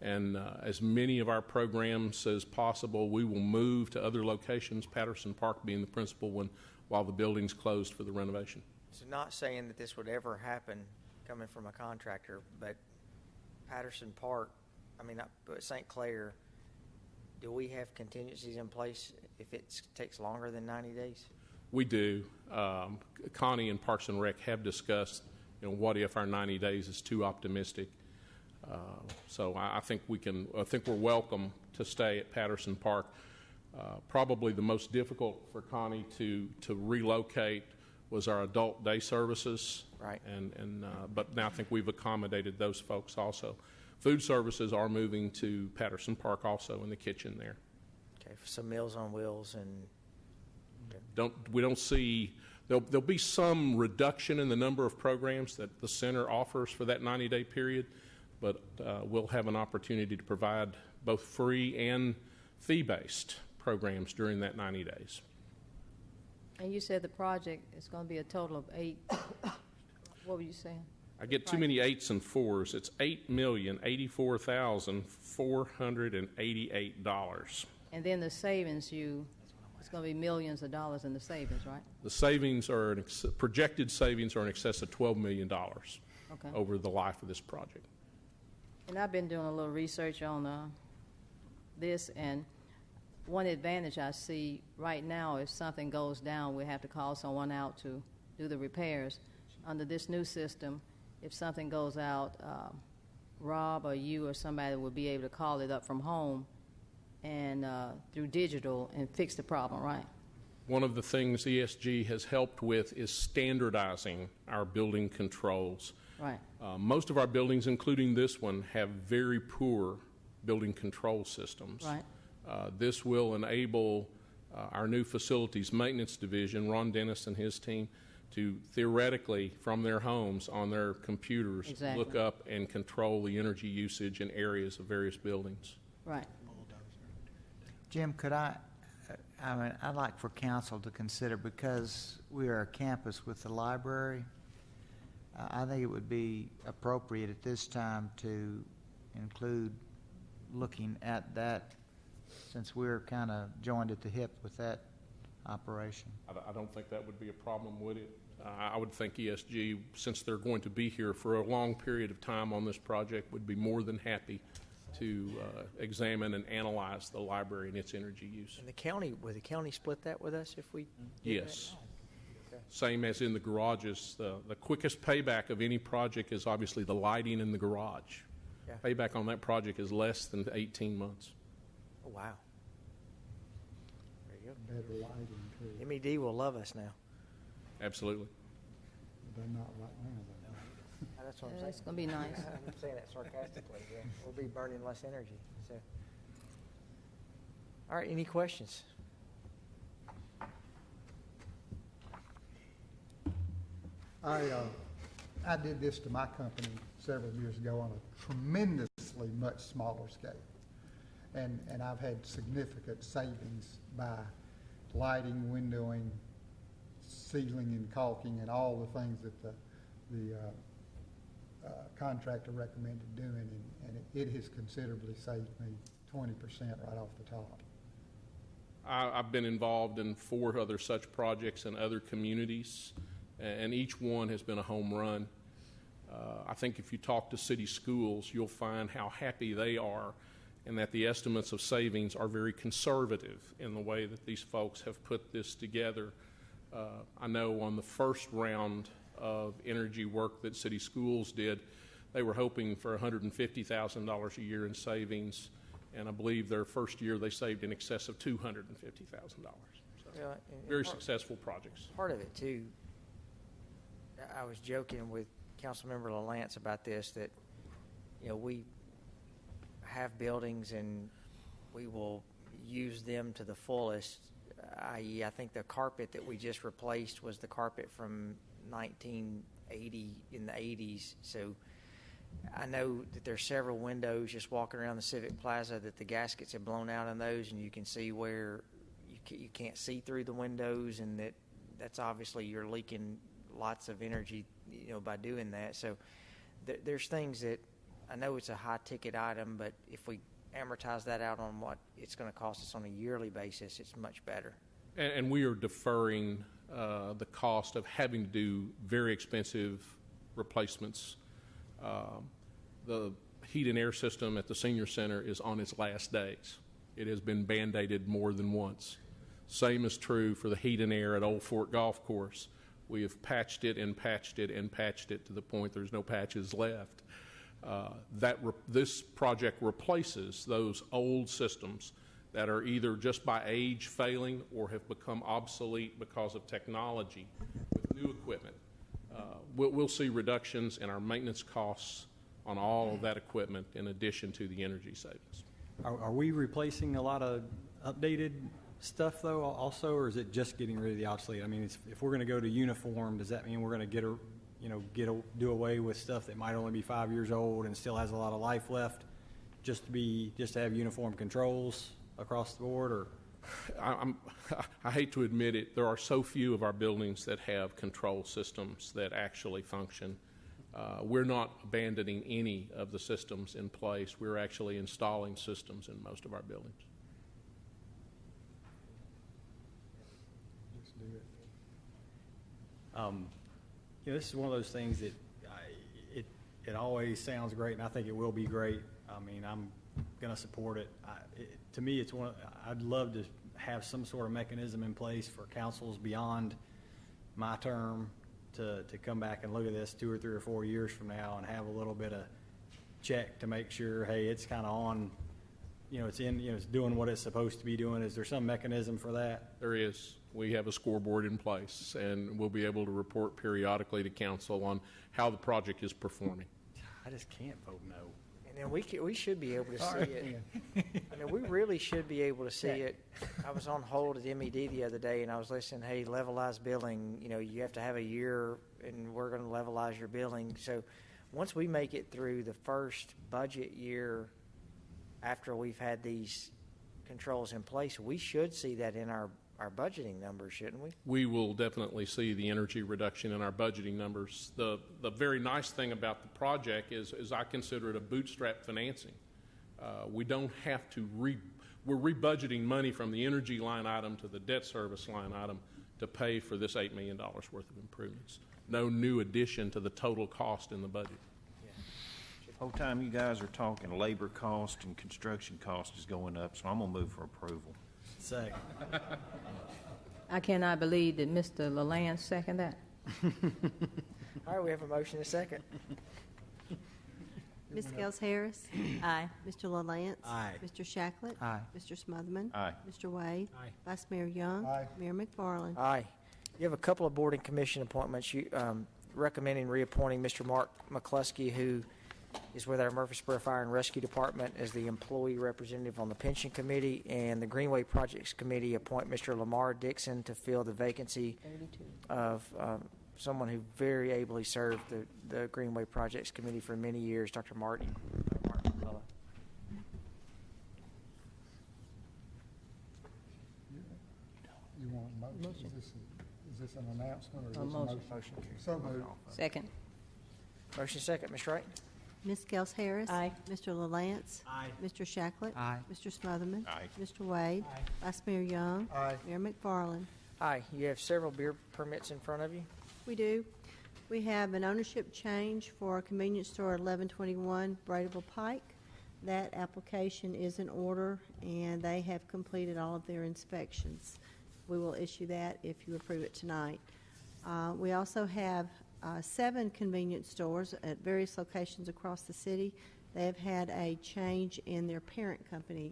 And as many of our programs as possible, we will move to other locations, Patterson Park being the principal one, while the building's closed for the renovation. So not saying that this would ever happen coming from a contractor, but Patterson Park, St. Clair, do we have contingencies in place if it takes longer than 90 days? We do. Connie and Parks and Rec have discussed, what if our 90 days is too optimistic. So I think we're welcome to stay at Patterson Park. Probably the most difficult for Connie to relocate was our adult day services. Right. But now I think we've accommodated those folks also. Food services are moving to Patterson Park also in the kitchen there. Okay, for some Meals on Wheels and. We don't see there'll be some reduction in the number of programs that the center offers for that 90-day period, but we'll have an opportunity to provide both free and fee-based programs during that 90 days. And you said the project is going to be a total of 8. What were you saying? I get too many 8s and 4s. It's $8,084,488. And then the savings, it's going to be millions of dollars in the savings, right? The savings are projected savings are in excess of $12 million over the life of this project. And I've been doing a little research on this, and one advantage I see right now, if something goes down, we have to call someone out to do the repairs. Under this new system, if something goes out, Rob or you or somebody will be able to call it up from home and through digital and fix the problem, right? One of the things ESG has helped with is standardizing our building controls. Right. Most of our buildings, including this one, have very poor building control systems. Right. This will enable our new facilities maintenance division, Ron Dennis and his team, to theoretically, from their homes on their computers, look up and control the energy usage in areas of various buildings. Right. Jim, I'd like for council to consider, because we are a campus with the library, I think it would be appropriate at this time to include looking at that, since we're kind of joined at the hip with that operation. I don't think that would be a problem, would it? I would think ESG, since they're going to be here for a long period of time on this project, would be more than happy to examine and analyze the library and its energy use. And the county, would the county split that with us if we did Yes. that? Okay. Same as in the garages. The quickest payback of any project is obviously the lighting in the garage. Yeah. Payback on that project is less than 18 months. Oh, wow. There you go. Better lighting too. MED will love us now. Absolutely. They're not right now, though. That's what I'm Yeah, saying. it's gonna be nice. I'm saying that sarcastically. Yeah. We'll be burning less energy. So, all right. Any questions? I did this to my company several years ago on a tremendously much smaller scale. And I've had significant savings by lighting, windowing, sealing and caulking, and all the things that the contractor recommended doing, and it has considerably saved me 20% right off the top. I've been involved in 4 other such projects in other communities, and each one has been a home run. I think if you talk to city schools, you'll find how happy they are and that the estimates of savings are very conservative in the way that these folks have put this together. I know on the first round of energy work that city schools did, they were hoping for $150,000 a year in savings, and I believe their first year they saved in excess of $250,000. So Yeah, very successful projects. Part of it too. I was joking with Councilmember LaLance about this, that we have buildings and we will use them to the fullest. I.e., I think the carpet that we just replaced was the carpet from 1980 in the 80s. So I know that there's several windows just walking around the Civic Plaza that the gaskets have blown out in those, and you can see where you can't see through the windows, and that's obviously you're leaking lots of energy, by doing that. So there's things that I know it's a high ticket item, but if we amortize that out on what it's going to cost us on a yearly basis, it's much better. And we are deferring the cost of having to do very expensive replacements. The heat and air system at the senior center is on its last days. It has been band-aided more than once. Same is true for the heat and air at Old Fort Golf Course. We have patched it and patched it and patched it to the point there's no patches left. This project replaces those old systems that are either just by age failing or have become obsolete because of technology with new equipment. We'll see reductions in our maintenance costs on all of that equipment in addition to the energy savings. Are we replacing a lot of updated stuff, though, also, or is it just getting rid of the obsolete? I mean, if we're going to go to uniform, does that mean we're going to do away with stuff that might only be 5 years old and still has a lot of life left, just to have uniform controls across the board? Or I hate to admit it, there are so few of our buildings that have control systems that actually function. We're not abandoning any of the systems in place. We're actually installing systems in most of our buildings. Let's do it. This is one of those things that it always sounds great, and I think it will be great. I mean, I'm going to support it. To me, I'd love to have some sort of mechanism in place for councils beyond my term to come back and look at this 2 or 3 or 4 years from now and have a little bit of check to make sure, hey, it's kind of on, it's doing what it's supposed to be doing. Is there some mechanism for that? There is. We have a scoreboard in place, and we'll be able to report periodically to council on how the project is performing. I just can't vote no. And then we should be able to see it. I mean, we really should be able to see it. I was on hold at MED the other day, and I was listening, hey, levelized billing, you have to have a year, and we're going to levelize your billing. So once we make it through the first budget year after we've had these controls in place, we should see that in our budgeting numbers, shouldn't we? We will definitely see the energy reduction in our budgeting numbers. The very nice thing about the project is I consider it a bootstrap financing. We don't have to we're rebudgeting money from the energy line item to the debt service line item to pay for this $8 million worth of improvements. No new addition to the total cost in the budget. Yeah, Whole time you guys are talking, labor cost and construction cost is going up, so I'm gonna move for approval. Second. I cannot believe that Mr. LaLance second that. All right, we have a motion and a second. Ms. Gels Harris. Aye. Mr. LaLance. Aye. Mr. Shacklet. Aye. Mr. Smotherman. Aye. Mr. Wade. Aye. Vice Mayor Young. Aye. Mayor McFarland. Aye. You have a couple of board and commission appointments. You recommending reappointing Mr. Mark McCluskey, who is with our Murfreesboro Fire and Rescue Department as the employee representative on the Pension Committee, and the Greenway Projects Committee appoint Mr. Lamar Dixon to fill the vacancy of someone who very ably served the Greenway Projects Committee for many years, Dr. Martin McCullough. You want a motion? Is this an announcement or is A this a motion. motion? So moved. Second. Motion second, Ms. Wright? Ms. Gels Harris. Aye. Mr. LaLance. Aye. Mr. Shacklet. Aye. Mr. Smotherman. Aye. Mr. Wade. Vice Mayor Young. Aye. Mayor McFarland. Aye. You have several beer permits in front of you. We do. We have an ownership change for a convenience store at 1121 Braidable Pike. That application is in order, and they have completed all of their inspections. We will issue that if you approve it tonight. We also have 7 convenience stores at various locations across the city. They have had a change in their parent company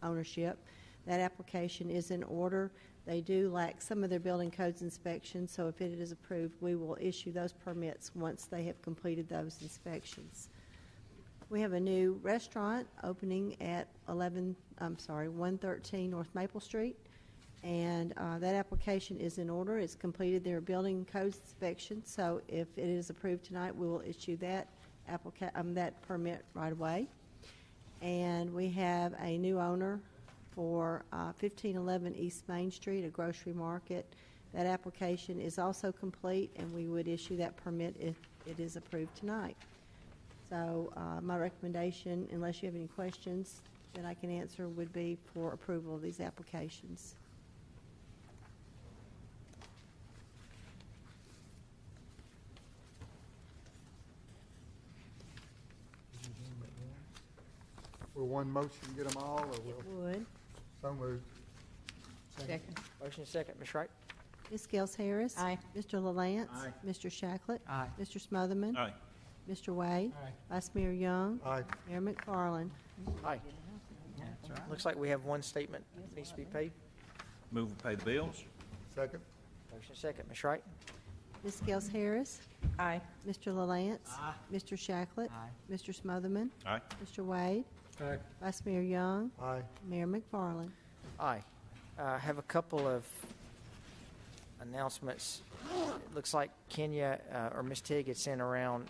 ownership. That application is in order. They do lack some of their building codes inspections, so if it is approved, we will issue those permits once they have completed those inspections. We have a new restaurant opening at 113 North Maple Street, and that application is in order. It's completed their building codes inspection, so if it is approved tonight, we will issue that that permit right away. And we have a new owner for 1511 East Main Street, a grocery market. That application is also complete, and we would issue that permit if it is approved tonight. So my recommendation, unless you have any questions that I can answer, would be for approval of these applications. Will one motion get them all, or will? Would. So moved. Second. Motion second, Ms. Wright? Ms. Gels Harris. Aye. Mr. LaLance. Aye. Mr. Shacklet. Aye. Mr. Smotherman. Aye. Mr. Wade. Aye. Vice Mayor Young. Aye. Mayor McFarland. Aye. Looks like we have one statement that needs to be paid. Move to pay the bills. Second. Motion second, Ms. Wright? Ms. Gels Harris. Aye. Mr. LaLance. Mr. Shacklet. Aye. Mr. Smotherman. Aye. Mr. Wade. Aye. Vice Mayor Young. Aye. Mayor McFarland. Aye. I have a couple of announcements. It looks like Kenya or Ms. Tig had sent around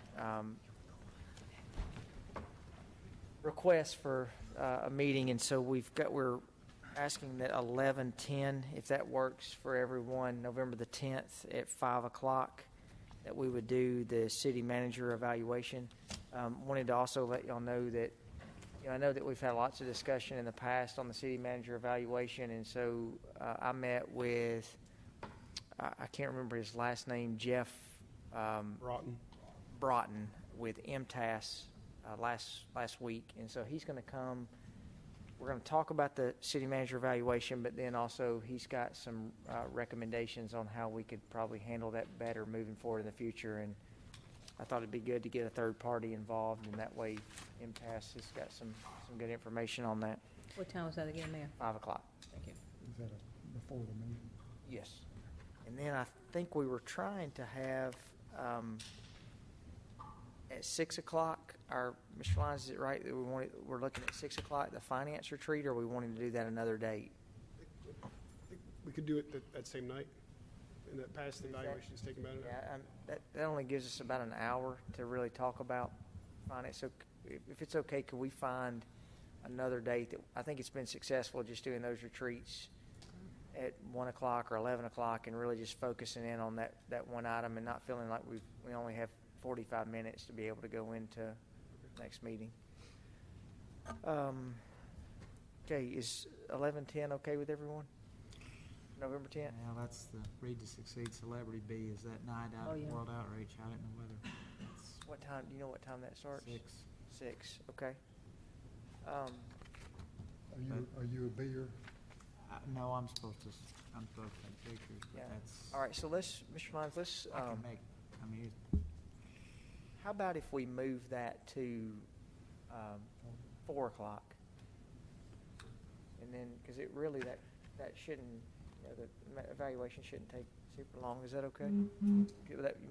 requests for a meeting, and so we're asking that 11:10, if that works for everyone, November the 10th at 5 o'clock, that we would do the city manager evaluation. Wanted to also let y'all know that, I know that we've had lots of discussion in the past on the city manager evaluation, and so I met with, I can't remember his last name, Jeff Broughton with MTAS last week, and so he's going to come. We're going to talk about the city manager evaluation, but then also he's got some recommendations on how we could probably handle that better moving forward in the future, and I thought it'd be good to get a third party involved, and that way MTAS has got some good information on that. What time was that again, Mayor? 5 o'clock. Thank you. Is that before the meeting? Yes. And then I think we were trying to have at 6 o'clock, Mr. Lyons, is it right that we're looking at 6 o'clock, the finance retreat, or are we wanting to do that another date? We could do it that same night, and that past the evaluation is taken about an hour. Yeah, that only gives us about an hour to really talk about finance. So if it's okay, could we find another date that, I think it's been successful just doing those retreats at 1 o'clock or 11 o'clock and really just focusing in on that one item and not feeling like we only have 45 minutes to be able to go into next meeting. Okay, is 11:10 okay with everyone? November 10th? Well, that's the Read to Succeed Celebrity Bee is that night out Oh, at yeah. World Outreach. I didn't know whether that's What time, do you know what time that starts? 6. 6, okay. Are you a beer? No, I'm supposed to take pictures, but Yeah. that's, All right, so let's, Mr. Lyons, let's, I can make, I mean, how about if we move that to 4 o'clock? And then, because it really, that shouldn't, the evaluation shouldn't take super long. Is that okay? You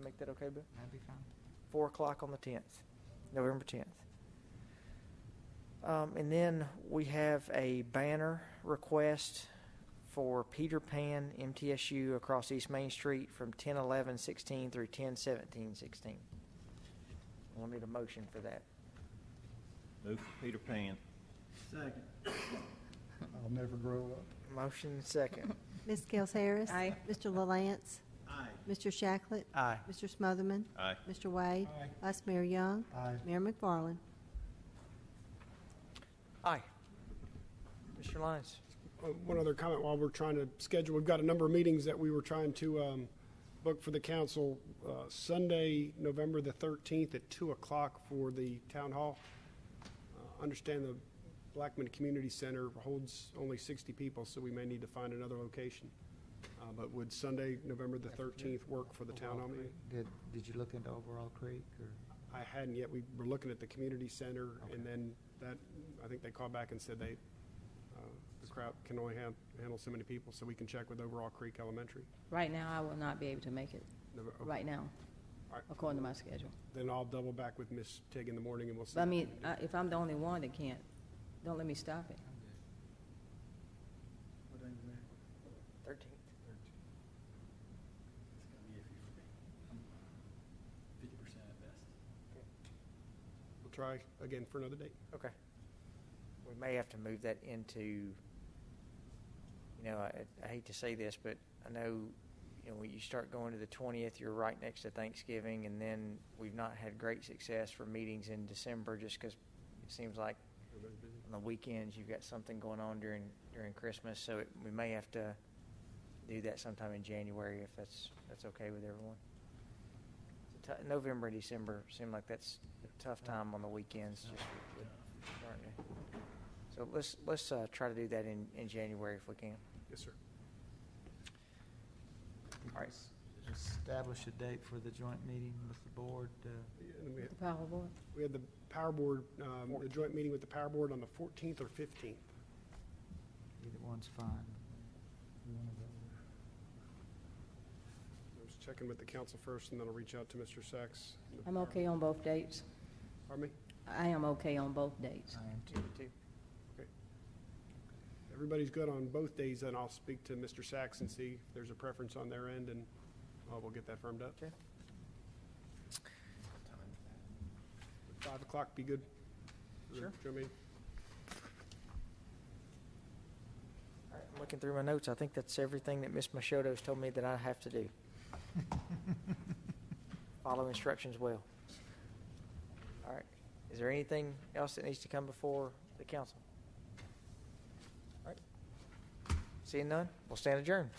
make that okay, Bill? that'd be fine. 4 o'clock on the 10th, November 10th. And then we have a banner request for Peter Pan MTSU across East Main Street from 10/11/16 through 10/17/16. We'll need a motion for that. Move for Peter Pan. Second. I'll never grow up. Motion second. Ms. Gels Harris. Aye. Mr. LaLance. Aye. Mr. Shacklet. Aye. Mr. Smotherman. Aye. Mr. Wade. Aye. Vice Mayor Young. Aye. Mayor McFarland. Aye. Mr. Lyons. One other comment while we're trying to schedule, we've got a number of meetings that we were trying to book for the council. Sunday, November the 13th at 2 o'clock for the town hall. Understand the Blackman Community Center holds only 60 people, so we may need to find another location. But would Sunday, November the 13th work for the town hall meeting? Did you look into Overall Creek, or? I hadn't yet. We were looking at the community center, and then that, I think they called back and said the crowd can only handle so many people, so we can check with Overall Creek Elementary. Right now, I will not be able to make it, Okay. right now, All right. according to my schedule. Then I'll double back with Ms. Tig in the morning, and we'll see. But I what we mean, can do. if I'm the only one that can't, don't let me stop it. 13th. We'll try again for another date. Okay. We may have to move that into, I hate to say this, but I know, when you start going to the 20th, you're right next to Thanksgiving, and then we've not had great success for meetings in December just because it seems like Everybody's busy. on the weekends you've got something going on during Christmas, so we may have to do that sometime in January if that's okay with everyone. November and December seem like that's a tough time on the weekends. Just starting to- So let's try to do that in January if we can. Yes, sir. All right. Establish a date for the joint meeting with the board. And The Power Board? we had the Power Board, the joint meeting with the Power Board on the 14th or 15th. Either one's fine. I was checking with the council first, and then I'll reach out to Mr. Sachs. I'm okay on both dates. Pardon me? I am okay on both dates. I am Two. Okay. Everybody's good on both days, then I'll speak to Mr. Sachs and see if there's a preference on their end, and we'll get that firmed up. Okay. 5 o'clock be good? for the Sure. joint meeting? All right, I'm looking through my notes. I think that's everything that Ms. Machoto's told me that I have to do. Follow instructions well. All right. Is there anything else that needs to come before the council? All right. Seeing none, we'll stand adjourned.